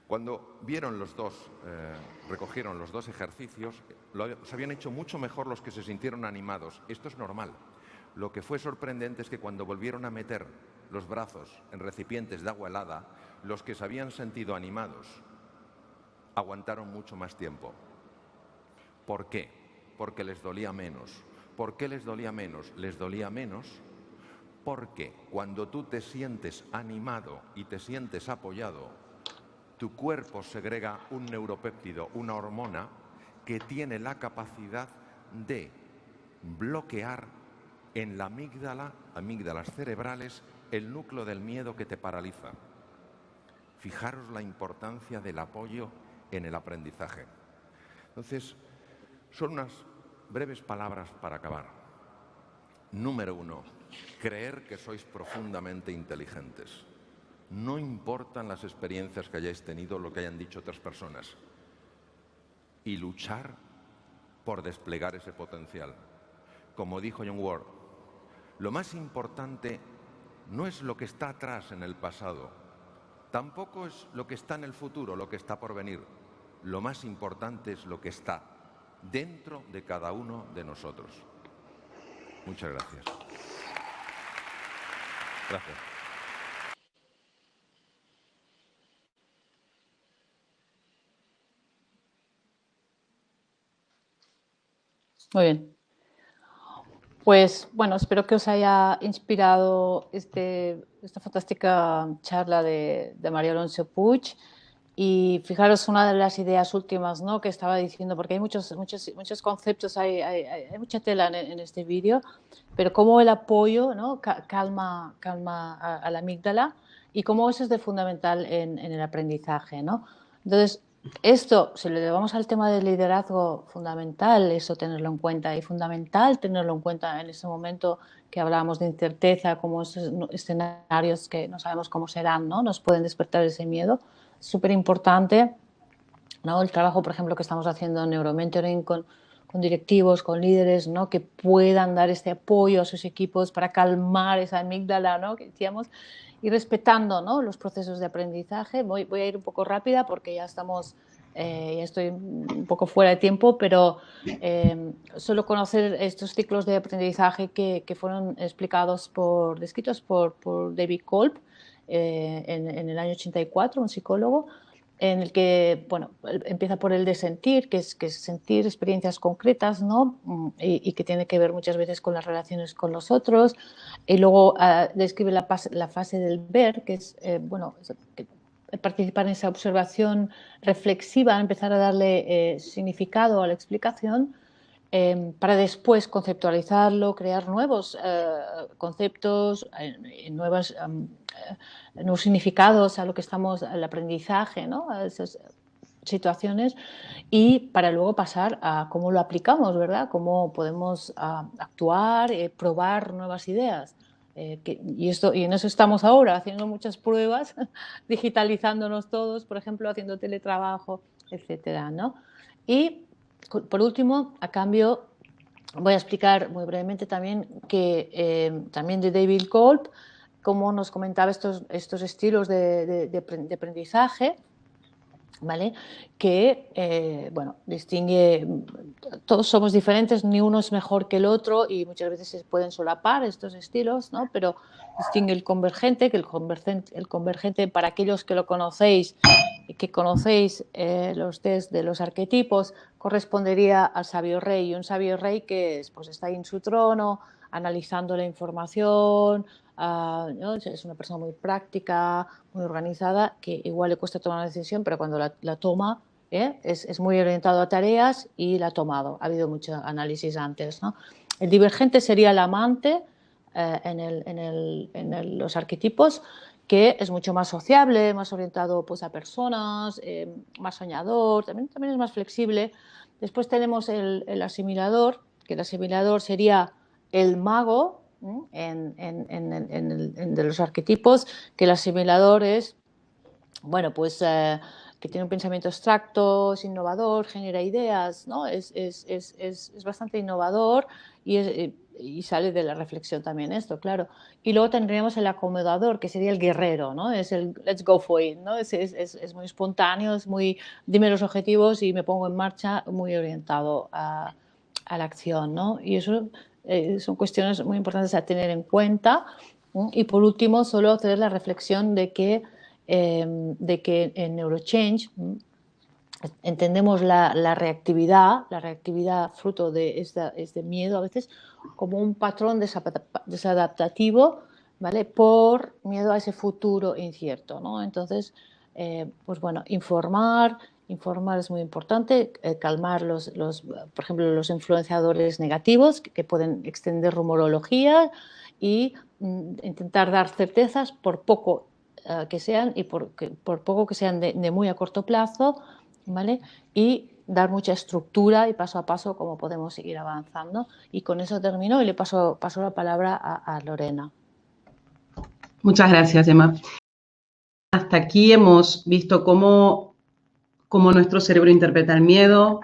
Cuando vieron los dos, recogieron los 2 ejercicios, se habían hecho mucho mejor los que se sintieron animados. Esto es normal. Lo que fue sorprendente es que cuando volvieron a meter los brazos en recipientes de agua helada, los que se habían sentido animados aguantaron mucho más tiempo. ¿Por qué? Porque les dolía menos. ¿Por qué les dolía menos? Les dolía menos porque cuando tú te sientes animado y te sientes apoyado, tu cuerpo segrega un neuropéptido, una hormona que tiene la capacidad de bloquear en la amígdala, amígdalas cerebrales, el núcleo del miedo que te paraliza. Fijaros la importancia del apoyo en el aprendizaje. Entonces, son unas breves palabras para acabar. Número 1, creer que sois profundamente inteligentes. No importan las experiencias que hayáis tenido, lo que hayan dicho otras personas. Y luchar por desplegar ese potencial. Como dijo John Ward, lo más importante no es lo que está atrás en el pasado, tampoco es lo que está en el futuro, lo que está por venir. Lo más importante es lo que está dentro de cada uno de nosotros. Muchas gracias. Gracias. Muy bien. Pues bueno, espero que os haya inspirado esta fantástica charla de María Alonso Puig. Y fijaros una de las ideas últimas, ¿no?, que estaba diciendo, porque hay muchos conceptos, hay mucha tela en este vídeo, pero cómo el apoyo, ¿no?, calma a la amígdala y cómo eso es de fundamental en el aprendizaje, ¿no? Entonces, esto, si le llevamos al tema del liderazgo, fundamental eso tenerlo en cuenta, y fundamental tenerlo en cuenta en ese momento que hablábamos de incerteza, como esos escenarios que no sabemos cómo serán, ¿no?, nos pueden despertar ese miedo. Súper importante, ¿no?, el trabajo, por ejemplo, que estamos haciendo en Neuromentoring con directivos, con líderes, ¿no?, que puedan dar este apoyo a sus equipos para calmar esa amígdala, ¿no?, que decíamos, y respetando, ¿no?, los procesos de aprendizaje. Voy a ir un poco rápida porque ya estamos, ya estoy un poco fuera de tiempo, pero solo conocer estos ciclos de aprendizaje que fueron descritos por David Kolb en el año 84, un psicólogo, en el que, bueno, empieza por el de sentir, que es sentir experiencias concretas, ¿no?, y que tiene que ver muchas veces con las relaciones con los otros, y luego describe la fase del ver, que es, bueno, participar en esa observación reflexiva, empezar a darle significado a la explicación, para después conceptualizarlo, crear nuevos conceptos, nuevos significados a lo que estamos, al aprendizaje, ¿no?, a esas situaciones, y para luego pasar a cómo lo aplicamos, ¿verdad?, cómo podemos actuar, probar nuevas ideas. Y en eso estamos ahora, haciendo muchas pruebas, digitalizándonos todos, por ejemplo, haciendo teletrabajo, etcétera, ¿no? Y por último, a cambio, voy a explicar muy brevemente también que también de David Kolb, cómo nos comentaba estos estilos de aprendizaje, ¿vale? Que, bueno, distingue, todos somos diferentes, ni uno es mejor que el otro y muchas veces se pueden solapar estos estilos, ¿no? Pero distingue el convergente, que el convergente para aquellos que lo conocéis y que conocéis los test de los arquetipos, correspondería al sabio rey, y un sabio rey que es, pues está ahí en su trono, analizando la información, ¿no? Es una persona muy práctica, muy organizada, que igual le cuesta tomar una decisión, pero cuando la toma, es muy orientado a tareas y la ha tomado. Ha habido mucho análisis antes, ¿no? El divergente sería el amante en los arquetipos, que es mucho más sociable, más orientado pues, a personas, más soñador, también es más flexible. Después tenemos el asimilador, que el asimilador sería el mago de los arquetipos, que el asimilador es, bueno, pues que tiene un pensamiento abstracto, es innovador, genera ideas, ¿no? Es bastante innovador y sale de la reflexión también esto, claro. Y luego tendríamos el acomodador, que sería el guerrero, ¿no? Es el let's go for it, ¿no? Es muy espontáneo, es muy dime los objetivos y me pongo en marcha, muy orientado a la acción, ¿no? Y eso son cuestiones muy importantes a tener en cuenta. Y por último, solo hacer la reflexión de que en Neurochange entendemos la reactividad fruto de este miedo a veces como un patrón desadaptativo, ¿vale? Por miedo a ese futuro incierto, ¿no? Entonces, pues bueno, informar es muy importante, calmar por ejemplo, los influenciadores negativos que pueden extender rumorología y intentar dar certezas por poco que sean y por poco que sean de muy a corto plazo, ¿vale? Y dar mucha estructura y paso a paso cómo podemos seguir avanzando. Y con eso termino y le paso la palabra a Lorena. Muchas gracias, Gemma. Hasta aquí hemos visto cómo nuestro cerebro interpreta el miedo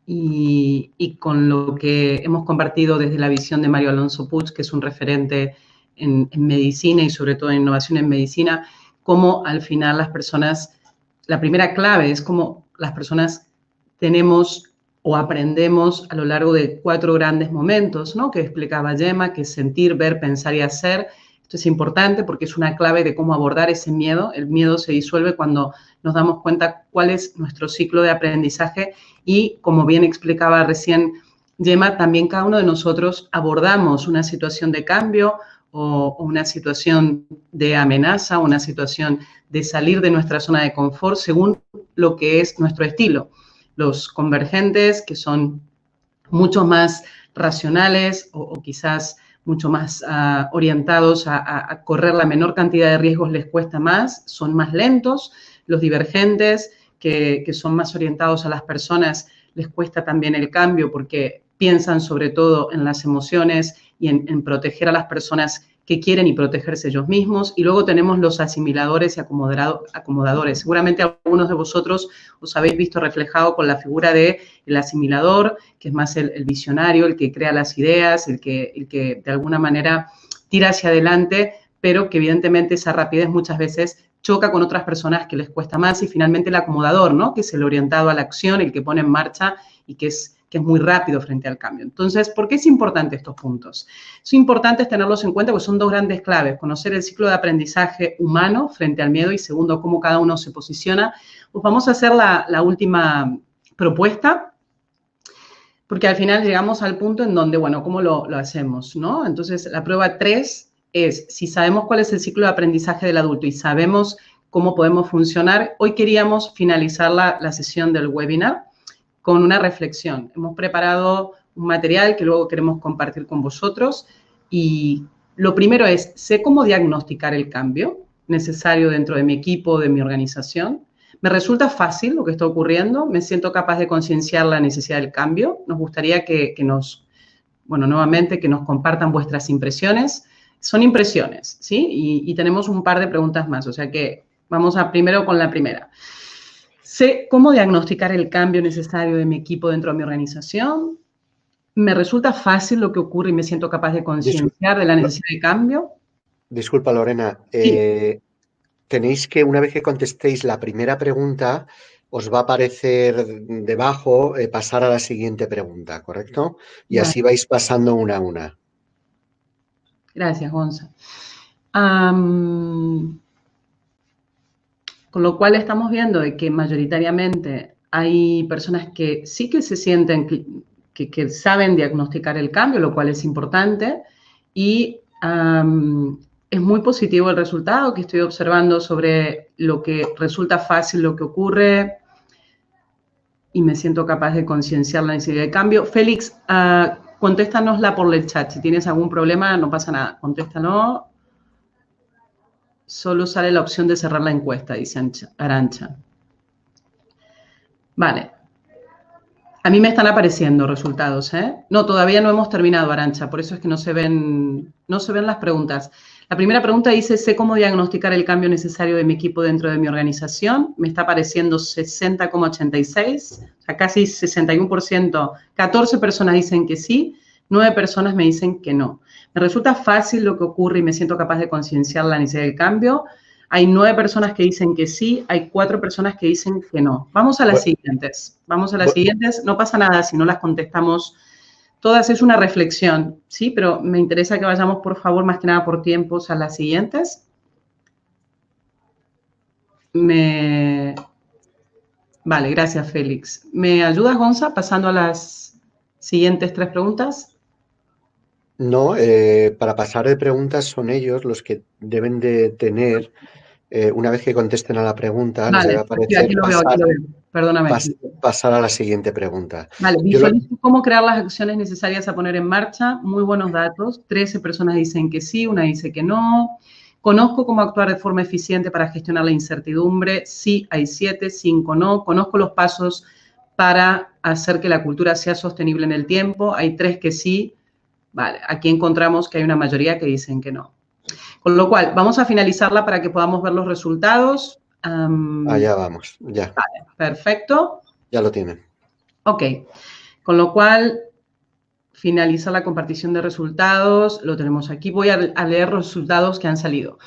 y con lo que hemos compartido desde la visión de Mario Alonso Puig, que es un referente en medicina y sobre todo en innovación en medicina, cómo al final las personas, la primera clave es cómo las personas tenemos o aprendemos a lo largo de 4 grandes momentos, ¿no? Que explicaba Gemma, que es sentir, ver, pensar y hacer. Esto es importante porque es una clave de cómo abordar ese miedo. El miedo se disuelve cuando nos damos cuenta cuál es nuestro ciclo de aprendizaje y, como bien explicaba recién Gemma, también cada uno de nosotros abordamos una situación de cambio o una situación de amenaza, una situación de salir de nuestra zona de confort según lo que es nuestro estilo. Los convergentes, que son mucho más racionales o quizás mucho más orientados a correr la menor cantidad de riesgos, les cuesta más, son más lentos. Los divergentes, que son más orientados a las personas, les cuesta también el cambio porque piensan sobre todo en las emociones y en proteger a las personas que quieren y protegerse ellos mismos. Y luego tenemos los asimiladores y acomodadores. Seguramente algunos de vosotros os habéis visto reflejado con la figura del asimilador, que es más el visionario, el que crea las ideas, el que de alguna manera tira hacia adelante, pero que evidentemente esa rapidez muchas veces choca con otras personas que les cuesta más. Y finalmente el acomodador, ¿no? Que es el orientado a la acción, el que pone en marcha y que es muy rápido frente al cambio. Entonces, ¿por qué es importante estos puntos? Es importante tenerlos en cuenta porque son 2 grandes claves. Conocer el ciclo de aprendizaje humano frente al miedo y segundo, cómo cada uno se posiciona. Pues vamos a hacer la última propuesta porque al final llegamos al punto en donde, bueno, ¿cómo lo hacemos, no? Entonces, la prueba 3 es, si sabemos cuál es el ciclo de aprendizaje del adulto y sabemos cómo podemos funcionar, hoy queríamos finalizar la sesión del webinar con una reflexión. Hemos preparado un material que luego queremos compartir con vosotros y lo primero es, ¿sé cómo diagnosticar el cambio necesario dentro de mi equipo, de mi organización? ¿Me resulta fácil lo que está ocurriendo? ¿Me siento capaz de concienciar la necesidad del cambio? Nos gustaría que nuevamente que nos compartan vuestras impresiones. Son impresiones, ¿sí? Y tenemos un par de preguntas más, o sea que vamos primero con la primera. ¿Sé cómo diagnosticar el cambio necesario de mi equipo dentro de mi organización? ¿Me resulta fácil lo que ocurre y me siento capaz de concienciar de la necesidad de cambio? Disculpa, Lorena. Sí. tenéis que, una vez que contestéis la primera pregunta, os va a aparecer debajo pasar a la siguiente pregunta, ¿correcto? Y Vale. así vais pasando una a una. Gracias, Gonza. Con lo cual estamos viendo de que mayoritariamente hay personas que sí que se sienten que saben diagnosticar el cambio, lo cual es importante, y es muy positivo el resultado que estoy observando sobre lo que resulta fácil, lo que ocurre, y me siento capaz de concienciar la necesidad de cambio. Félix, contéstanosla por el chat. Si tienes algún problema, no pasa nada. Contéstanos. Solo sale la opción de cerrar la encuesta, dice Arantxa. Vale. A mí me están apareciendo resultados, ¿eh? No, todavía no hemos terminado, Arantxa, por eso es que no se ven las preguntas. La primera pregunta dice, sé cómo diagnosticar el cambio necesario de mi equipo dentro de mi organización. Me está apareciendo 60,86, o sea, casi 61%. 14 personas dicen que sí, 9 personas me dicen que no. Me resulta fácil lo que ocurre y me siento capaz de concienciar la necesidad del cambio. Hay 9 personas que dicen que sí, hay 4 personas que dicen que no. Vamos a las siguientes. Vamos a las siguientes. No pasa nada si no las contestamos todas. Es una reflexión, ¿sí? Pero me interesa que vayamos, por favor, más que nada por tiempos, a las siguientes. Vale, gracias, Félix. ¿Me ayudas, Gonza, pasando a las siguientes 3 preguntas? No, para pasar de preguntas son ellos los que deben de tener, una vez que contesten a la pregunta, les debe aparecer aquí lo veo. Perdóname. Pasar a la siguiente pregunta. Vale, visualizo cómo crear las acciones necesarias a poner en marcha. Muy buenos datos. 13 personas dicen que sí, una dice que no. Conozco cómo actuar de forma eficiente para gestionar la incertidumbre. Sí, hay 7, 5 no. Conozco los pasos para hacer que la cultura sea sostenible en el tiempo. Hay 3 que sí. Vale, aquí encontramos que hay una mayoría que dicen que no. Con lo cual, vamos a finalizarla para que podamos ver los resultados. Allá vamos, ya. Vale, perfecto. Ya lo tienen. Ok, con lo cual, finaliza la compartición de resultados. Lo tenemos aquí. Voy a leer los resultados que han salido.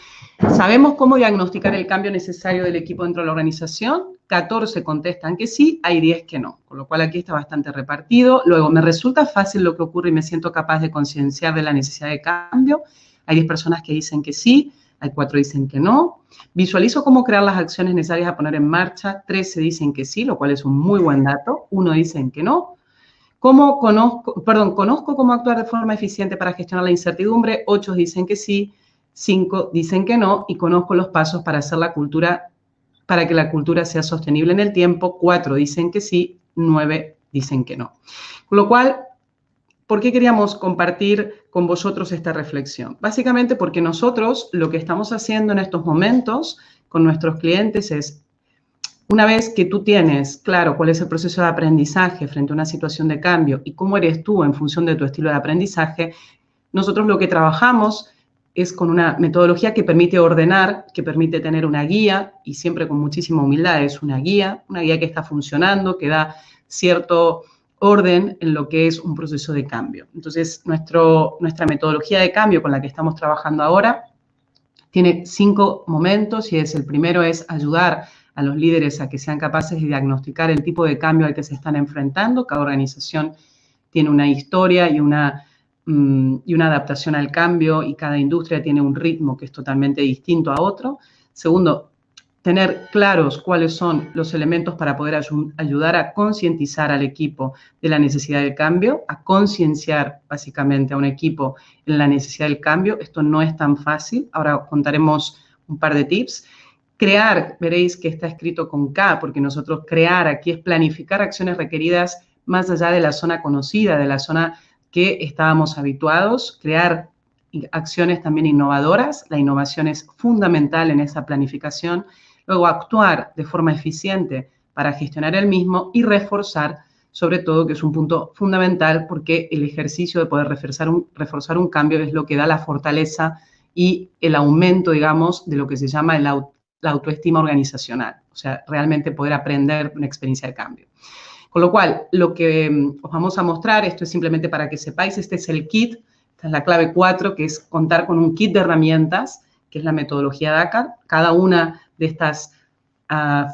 ¿Sabemos cómo diagnosticar el cambio necesario del equipo dentro de la organización? 14 contestan que sí, hay 10 que no, con lo cual aquí está bastante repartido. Luego, me resulta fácil lo que ocurre y me siento capaz de concienciar de la necesidad de cambio. Hay 10 personas que dicen que sí, hay 4 dicen que no. Visualizo cómo crear las acciones necesarias a poner en marcha. 13 dicen que sí, lo cual es un muy buen dato. 1 dicen que no. Conozco cómo actuar de forma eficiente para gestionar la incertidumbre. 8 dicen que sí, 5 dicen que no. Y conozco los pasos para hacer para que la cultura sea sostenible en el tiempo. 4 dicen que sí, 9 dicen que no. Con lo cual, ¿por qué queríamos compartir con vosotros esta reflexión? Básicamente porque nosotros lo que estamos haciendo en estos momentos con nuestros clientes es, una vez que tú tienes claro cuál es el proceso de aprendizaje frente a una situación de cambio y cómo eres tú en función de tu estilo de aprendizaje, nosotros lo que trabajamos es con una metodología que permite ordenar, que permite tener una guía, y siempre con muchísima humildad es una guía que está funcionando, que da cierto orden en lo que es un proceso de cambio. Entonces, nuestra metodología de cambio con la que estamos trabajando ahora tiene 5 momentos, y el primero es ayudar a los líderes a que sean capaces de diagnosticar el tipo de cambio al que se están enfrentando. Cada organización tiene una historia y una adaptación al cambio, y cada industria tiene un ritmo que es totalmente distinto a otro. Segundo, tener claros cuáles son los elementos para poder ayudar a concientizar al equipo de la necesidad del cambio, a concienciar básicamente a un equipo en la necesidad del cambio. Esto no es tan fácil. Ahora contaremos un par de tips. Crear, veréis que está escrito con K, porque nosotros crear aquí es planificar acciones requeridas más allá de la zona conocida, de la zona que estábamos habituados. Crear acciones también innovadoras. La innovación es fundamental en esa planificación. Luego, actuar de forma eficiente para gestionar el mismo, y reforzar, sobre todo, que es un punto fundamental, porque el ejercicio de poder reforzar un cambio es lo que da la fortaleza y el aumento, digamos, de lo que se llama la autoestima organizacional. O sea, realmente poder aprender una experiencia de cambio. Con lo cual, lo que os vamos a mostrar, esto es simplemente para que sepáis, este es el kit, esta es la clave 4, que es contar con un kit de herramientas que es la metodología Dakar. Cada una de estas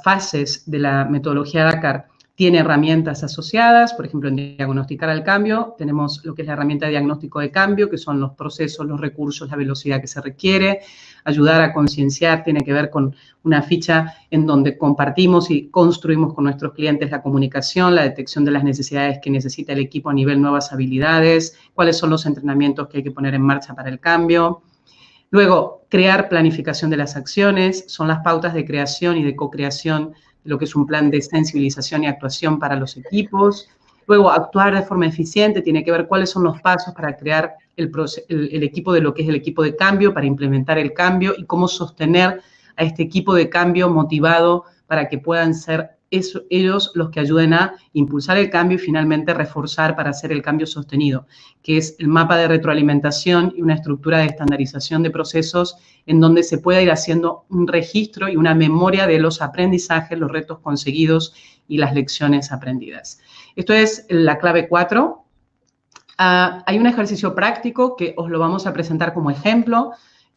fases de la metodología Dakar tiene herramientas asociadas. Por ejemplo, en diagnosticar el cambio tenemos lo que es la herramienta de diagnóstico de cambio, que son los procesos, los recursos, la velocidad que se requiere. Ayudar a concienciar tiene que ver con una ficha en donde compartimos y construimos con nuestros clientes la comunicación, la detección de las necesidades que necesita el equipo a nivel nuevas habilidades, cuáles son los entrenamientos que hay que poner en marcha para el cambio. Luego, crear planificación de las acciones, son las pautas de creación y de co-creación de lo que es un plan de sensibilización y actuación para los equipos. Luego, actuar de forma eficiente tiene que ver cuáles son los pasos para crear el equipo de lo que es el equipo de cambio, para implementar el cambio y cómo sostener a este equipo de cambio motivado para que puedan ser ellos los que ayuden a impulsar el cambio y finalmente reforzar para hacer el cambio sostenido, que es el mapa de retroalimentación y una estructura de estandarización de procesos en donde se pueda ir haciendo un registro y una memoria de los aprendizajes, los retos conseguidos y las lecciones aprendidas. Esto es la clave 4. Hay un ejercicio práctico que os lo vamos a presentar como ejemplo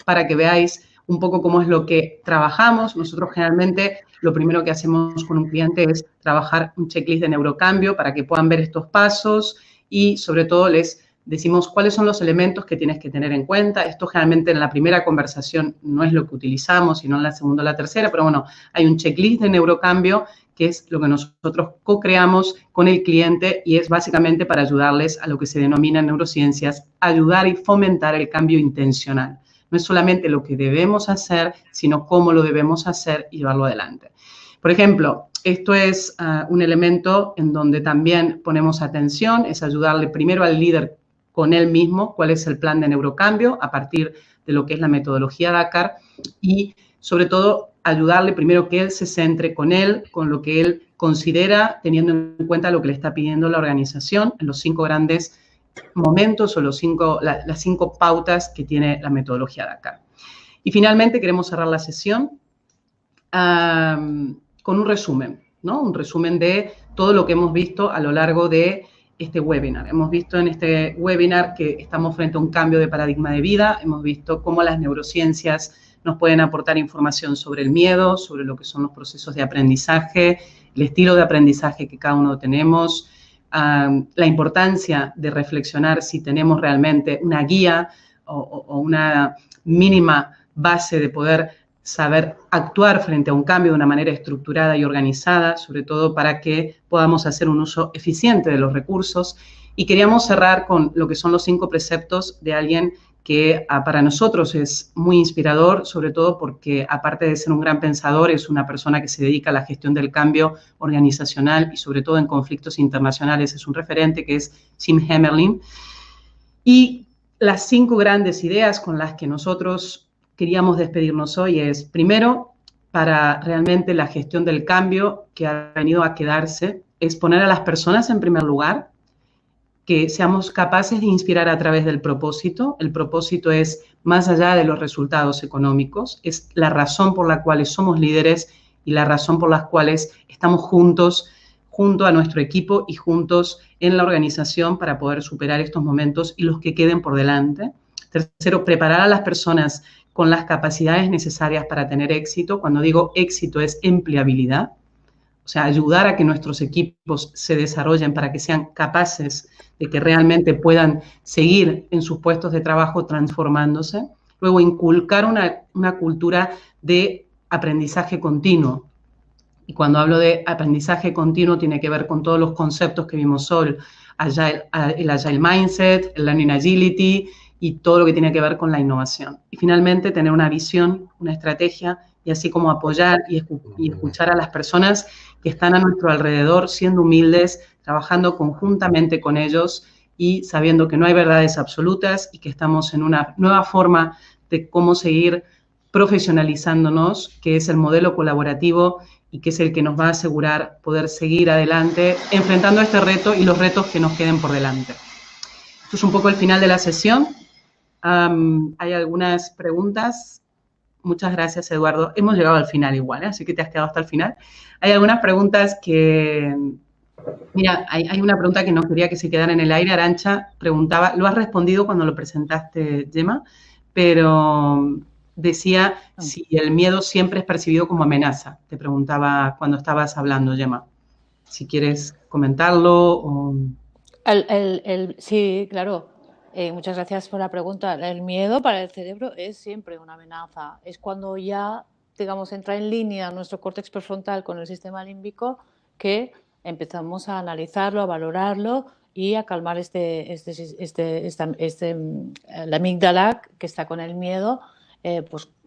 para que veáis un poco cómo es lo que trabajamos. Nosotros generalmente lo primero que hacemos con un cliente es trabajar un checklist de neurocambio para que puedan ver estos pasos y sobre todo les decimos cuáles son los elementos que tienes que tener en cuenta. Esto generalmente en la primera conversación no es lo que utilizamos, sino en la segunda o la tercera, pero bueno, hay un checklist de neurocambio que es lo que nosotros co-creamos con el cliente y es básicamente para ayudarles a lo que se denomina en neurociencias, ayudar y fomentar el cambio intencional. No es solamente lo que debemos hacer, sino cómo lo debemos hacer y llevarlo adelante. Por ejemplo, esto es un elemento en donde también ponemos atención, es ayudarle primero al líder con él mismo, cuál es el plan de neurocambio a partir de lo que es la metodología Dakar y, sobre todo, ayudarle primero que él se centre con él, con lo que él considera, teniendo en cuenta lo que le está pidiendo la organización en los 5 grandes momentos o las 5 pautas que tiene la metodología Dakar. Y finalmente queremos cerrar la sesión con un resumen, ¿no? Un resumen de todo lo que hemos visto a lo largo de este webinar. Hemos visto en este webinar que estamos frente a un cambio de paradigma de vida, hemos visto cómo las neurociencias nos pueden aportar información sobre el miedo, sobre lo que son los procesos de aprendizaje, el estilo de aprendizaje que cada uno tenemos, la importancia de reflexionar si tenemos realmente una guía o una mínima base de poder saber actuar frente a un cambio de una manera estructurada y organizada, sobre todo para que podamos hacer un uso eficiente de los recursos. Y queríamos cerrar con lo que son los 5 preceptos de alguien que para nosotros es muy inspirador, sobre todo porque, aparte de ser un gran pensador, es una persona que se dedica a la gestión del cambio organizacional y, sobre todo, en conflictos internacionales. Es un referente que es Jim Hammerling. Y las 5 grandes ideas con las que nosotros queríamos despedirnos hoy es, primero, para realmente la gestión del cambio que ha venido a quedarse, es poner a las personas en primer lugar, que seamos capaces de inspirar a través del propósito. El propósito es más allá de los resultados económicos, es la razón por la cual somos líderes y la razón por la cual estamos juntos, junto a nuestro equipo y juntos en la organización para poder superar estos momentos y los que queden por delante. Tercero, preparar a las personas con las capacidades necesarias para tener éxito. Cuando digo éxito es empleabilidad, o sea, ayudar a que nuestros equipos se desarrollen para que sean capaces de que realmente puedan seguir en sus puestos de trabajo transformándose. Luego, inculcar una cultura de aprendizaje continuo. Y cuando hablo de aprendizaje continuo, tiene que ver con todos los conceptos que vimos hoy, el Agile Mindset, el Learning Agility y todo lo que tiene que ver con la innovación. Y finalmente, tener una visión, una estrategia y así como apoyar y escuchar a las personas que están a nuestro alrededor, siendo humildes, trabajando conjuntamente con ellos y sabiendo que no hay verdades absolutas y que estamos en una nueva forma de cómo seguir profesionalizándonos, que es el modelo colaborativo y que es el que nos va a asegurar poder seguir adelante enfrentando este reto y los retos que nos queden por delante. Esto es un poco el final de la sesión. Hay algunas preguntas. Muchas gracias, Eduardo. Hemos llegado al final igual, así que te has quedado hasta el final. Hay algunas preguntas que... Mira, hay una pregunta que no quería que se quedara en el aire. Arantxa preguntaba, lo has respondido cuando lo presentaste, Gemma, pero decía si el miedo siempre es percibido como amenaza. Te preguntaba cuando estabas hablando, Gemma. Si quieres comentarlo o... Sí, claro. Muchas gracias por la pregunta. El miedo para el cerebro es siempre una amenaza. Es cuando ya, digamos, entra en línea nuestro córtex prefrontal con el sistema límbico que empezamos a analizarlo, a valorarlo y a calmar la amígdala que está con el miedo,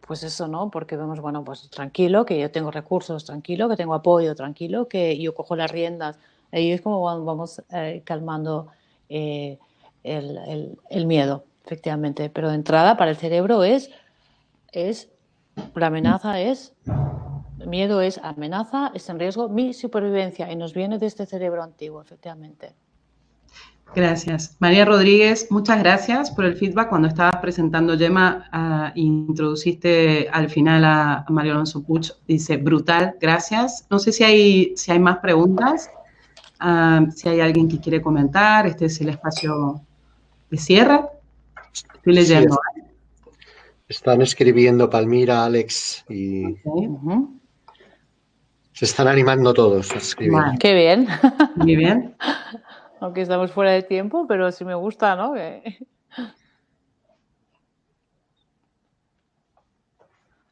pues eso, ¿no? Porque vemos, bueno, pues tranquilo, que yo tengo recursos, tranquilo, que tengo apoyo, tranquilo, que yo cojo las riendas. Y es como vamos calmando el miedo, efectivamente. Pero de entrada, para el cerebro la amenaza es, el miedo es amenaza, es en riesgo mi supervivencia y nos viene de este cerebro antiguo, efectivamente. Gracias. María Rodríguez, muchas gracias por el feedback. Cuando estabas presentando, Gemma, introduciste al final a Mario Alonso Puig, dice, brutal, gracias. No sé si hay más preguntas, si hay alguien que quiere comentar, este es el espacio de cierre. Estoy leyendo. Sí, están escribiendo Palmira, Alex y... Okay. Se están animando todos a escribir. Vale. Qué bien. Muy bien. Aunque estamos fuera de tiempo, pero sí me gusta, ¿no?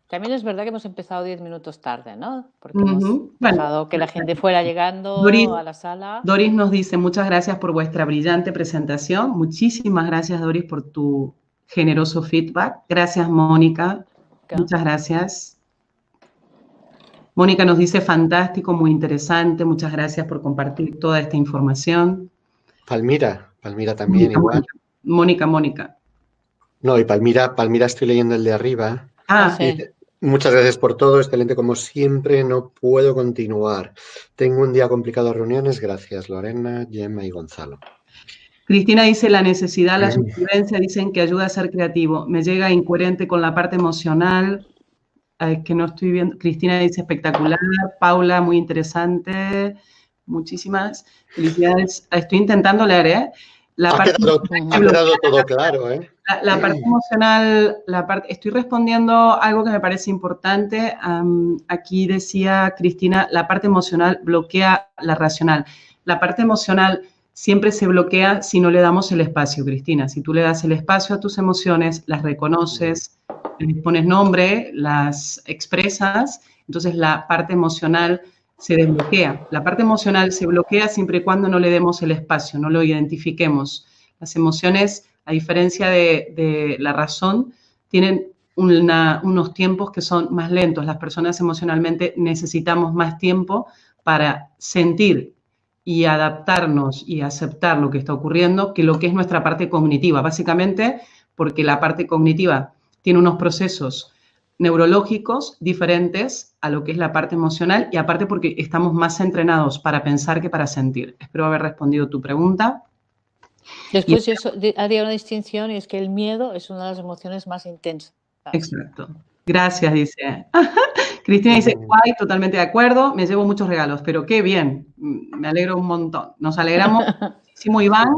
También es verdad que hemos empezado 10 minutos tarde, ¿no? Porque hemos dejado que la gente fuera llegando a la sala. Doris nos dice, muchas gracias por vuestra brillante presentación. Muchísimas gracias, Doris, por tu generoso feedback. Gracias, Mónica. Muchas gracias. Mónica nos dice, fantástico, muy interesante. Muchas gracias por compartir toda esta información. Palmira también igual. Mónica. No, y Palmira estoy leyendo el de arriba. Sí. Muchas gracias por todo, excelente como siempre, no puedo continuar. Tengo un día complicado de reuniones, gracias Lorena, Gemma y Gonzalo. Cristina dice, la necesidad, la supervivencia, dicen que ayuda a ser creativo. Me llega incoherente con la parte emocional, que no estoy viendo. Cristina dice, espectacular. Paula, muy interesante. Muchísimas felicidades. Estoy intentando leer, Ha quedado todo claro, ¿eh? La parte emocional, estoy respondiendo algo que me parece importante. Aquí decía Cristina, la parte emocional bloquea la racional. La parte emocional siempre se bloquea si no le damos el espacio, Cristina. Si tú le das el espacio a tus emociones, las reconoces, les pones nombre, las expresas, entonces la parte emocional se desbloquea. La parte emocional se bloquea siempre y cuando no le demos el espacio, no lo identifiquemos. Las emociones, a diferencia de la razón, tienen unos tiempos que son más lentos. Las personas emocionalmente necesitamos más tiempo para sentir y adaptarnos y aceptar lo que está ocurriendo que lo que es nuestra parte cognitiva. Básicamente porque la parte cognitiva tiene unos procesos neurológicos diferentes a lo que es la parte emocional y aparte porque estamos más entrenados para pensar que para sentir. Espero haber respondido tu pregunta. Después eso haría una distinción y es que el miedo es una de las emociones más intensas. Exacto. Gracias, dice. Cristina dice, guay, totalmente de acuerdo, me llevo muchos regalos, pero qué bien, me alegro un montón. Nos alegramos muchísimo, Iván,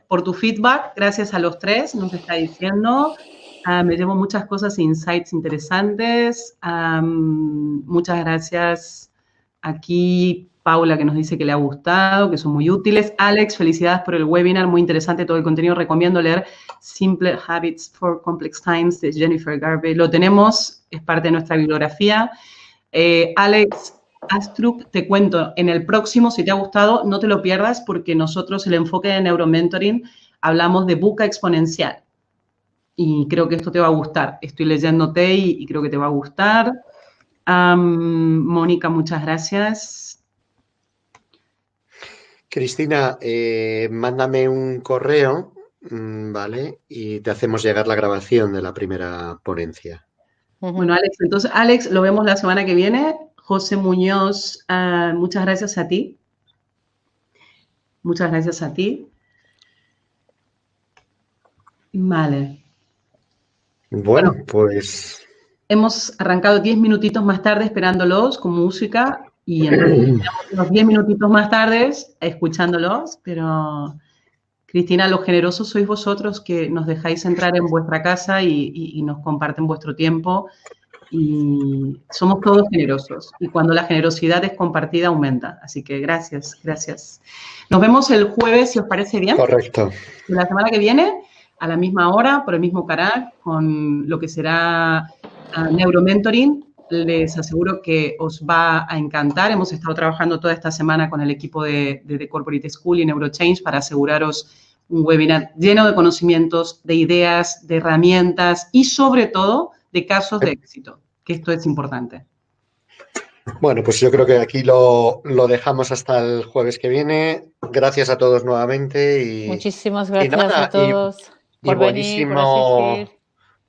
por tu feedback. Gracias a los tres, nos está diciendo. Me llevo muchas cosas, insights interesantes. Muchas gracias aquí, Paula, que nos dice que le ha gustado, que son muy útiles. Alex, felicidades por el webinar, muy interesante todo el contenido. Recomiendo leer Simple Habits for Complex Times de Jennifer Garvey. Lo tenemos, es parte de nuestra bibliografía. Alex Astrup, te cuento, en el próximo, si te ha gustado, no te lo pierdas porque nosotros, el enfoque de Neuromentoring, hablamos de buca exponencial. Y creo que esto te va a gustar. Estoy leyéndote y creo que te va a gustar. Mónica, muchas gracias. Cristina, mándame un correo, ¿vale? Y te hacemos llegar la grabación de la primera ponencia. Bueno, Alex, entonces, Alex, lo vemos la semana que viene. José Muñoz, muchas gracias a ti. Muchas gracias a ti. Vale. Bueno, pues... Hemos arrancado 10 minutitos más tarde esperándolos con música y entonces unos 10 minutitos más tarde escuchándolos, pero Cristina, los generosos sois vosotros que nos dejáis entrar en vuestra casa y nos comparten vuestro tiempo. Y somos todos generosos. Y cuando la generosidad es compartida, aumenta. Así que gracias, gracias. Nos vemos el jueves, si os parece bien. Correcto. De la semana que viene, a la misma hora, por el mismo canal, con lo que será Neuromentoring. Les aseguro que os va a encantar. Hemos estado trabajando toda esta semana con el equipo de The Corporate School y Neurochange para aseguraros un webinar lleno de conocimientos, de ideas, de herramientas y, sobre todo, de casos de éxito, que esto es importante. Bueno, pues yo creo que aquí lo dejamos hasta el jueves que viene. Gracias a todos nuevamente. Muchísimas gracias a todos por venir, por asistir.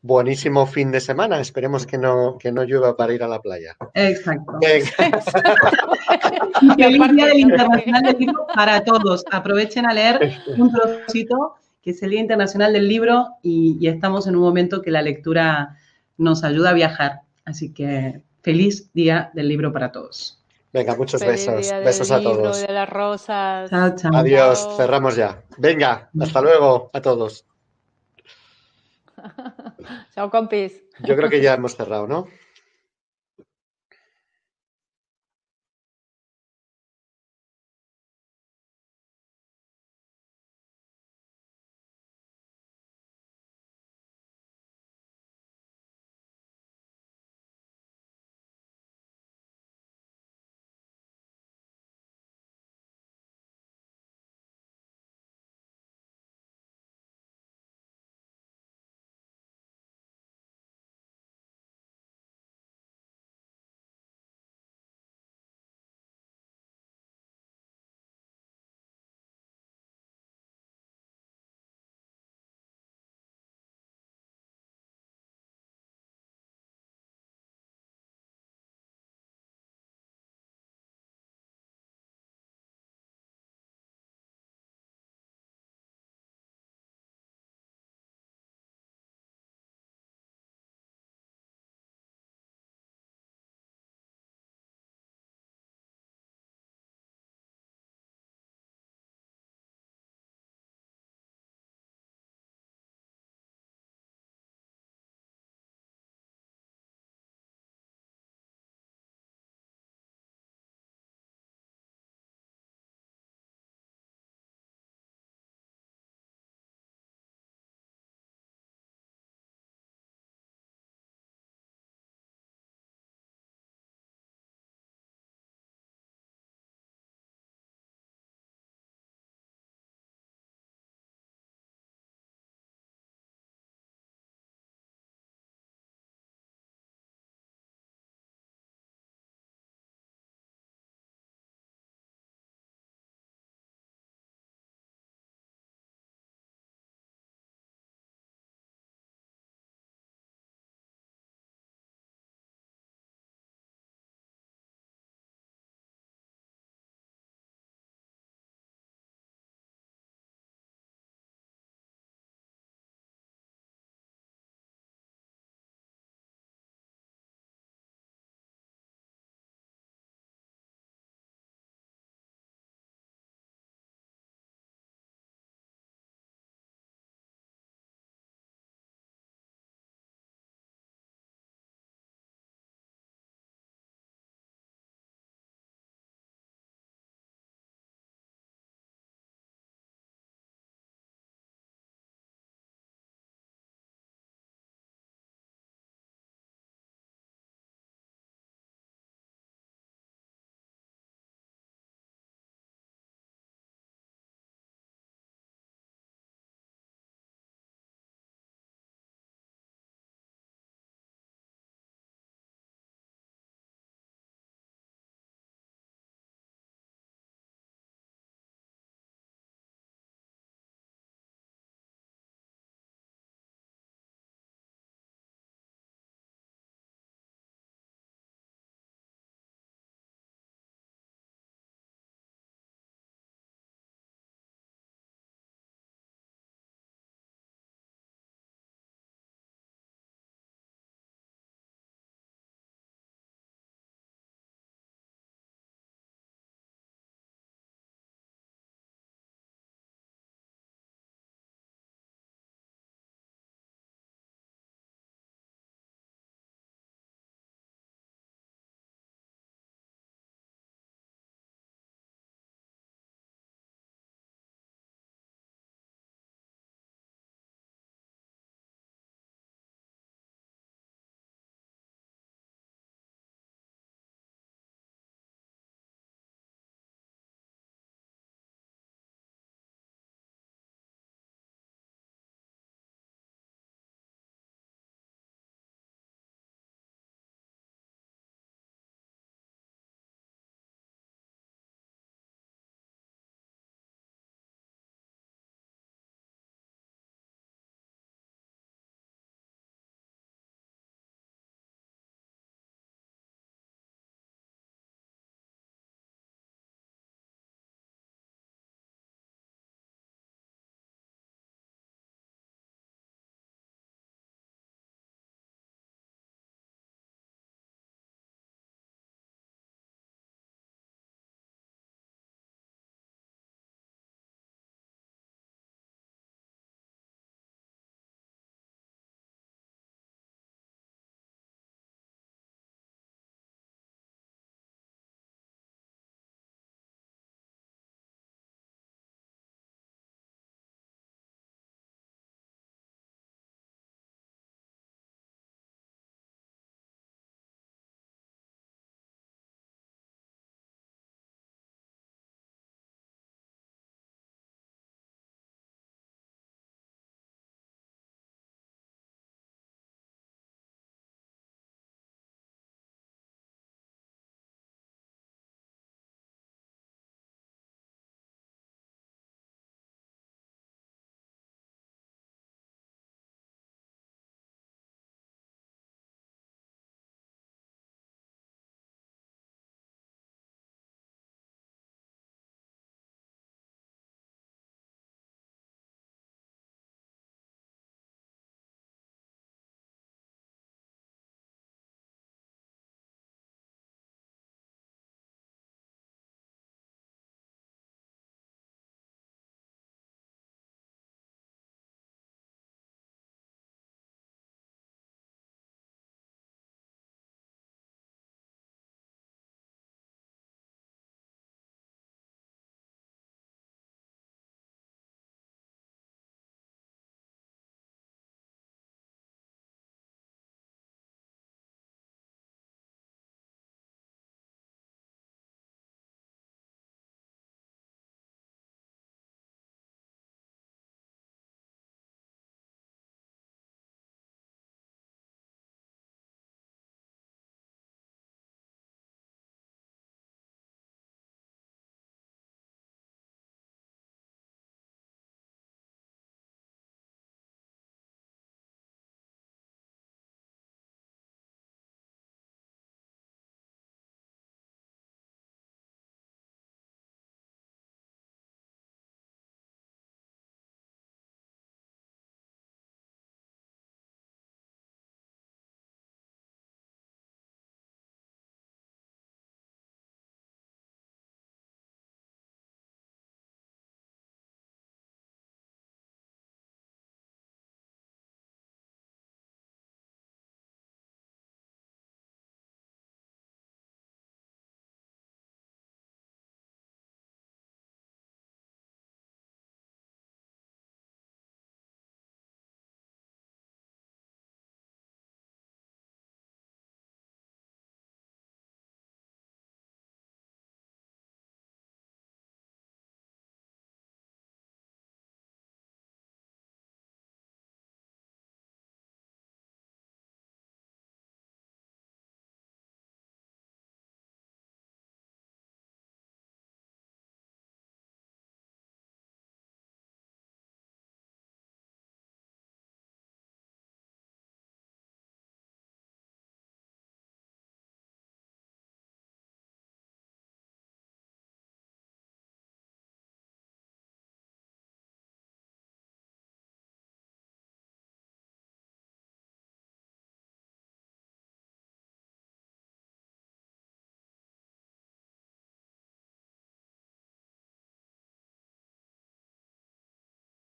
Buenísimo fin de semana. Esperemos que no llueva para ir a la playa. Exacto. Y feliz Día del Internacional del Libro para todos. Aprovechen a leer un trocito, que es el Día Internacional del Libro, y estamos en un momento que la lectura nos ayuda a viajar. Así que feliz Día del Libro para todos. Venga, muchos besos. Besos a todos. De las rosas. Chao, chao. Adiós, Chao. cerramos ya. Venga, hasta luego a todos. Chao, compis. Yo creo que ya hemos cerrado, ¿no?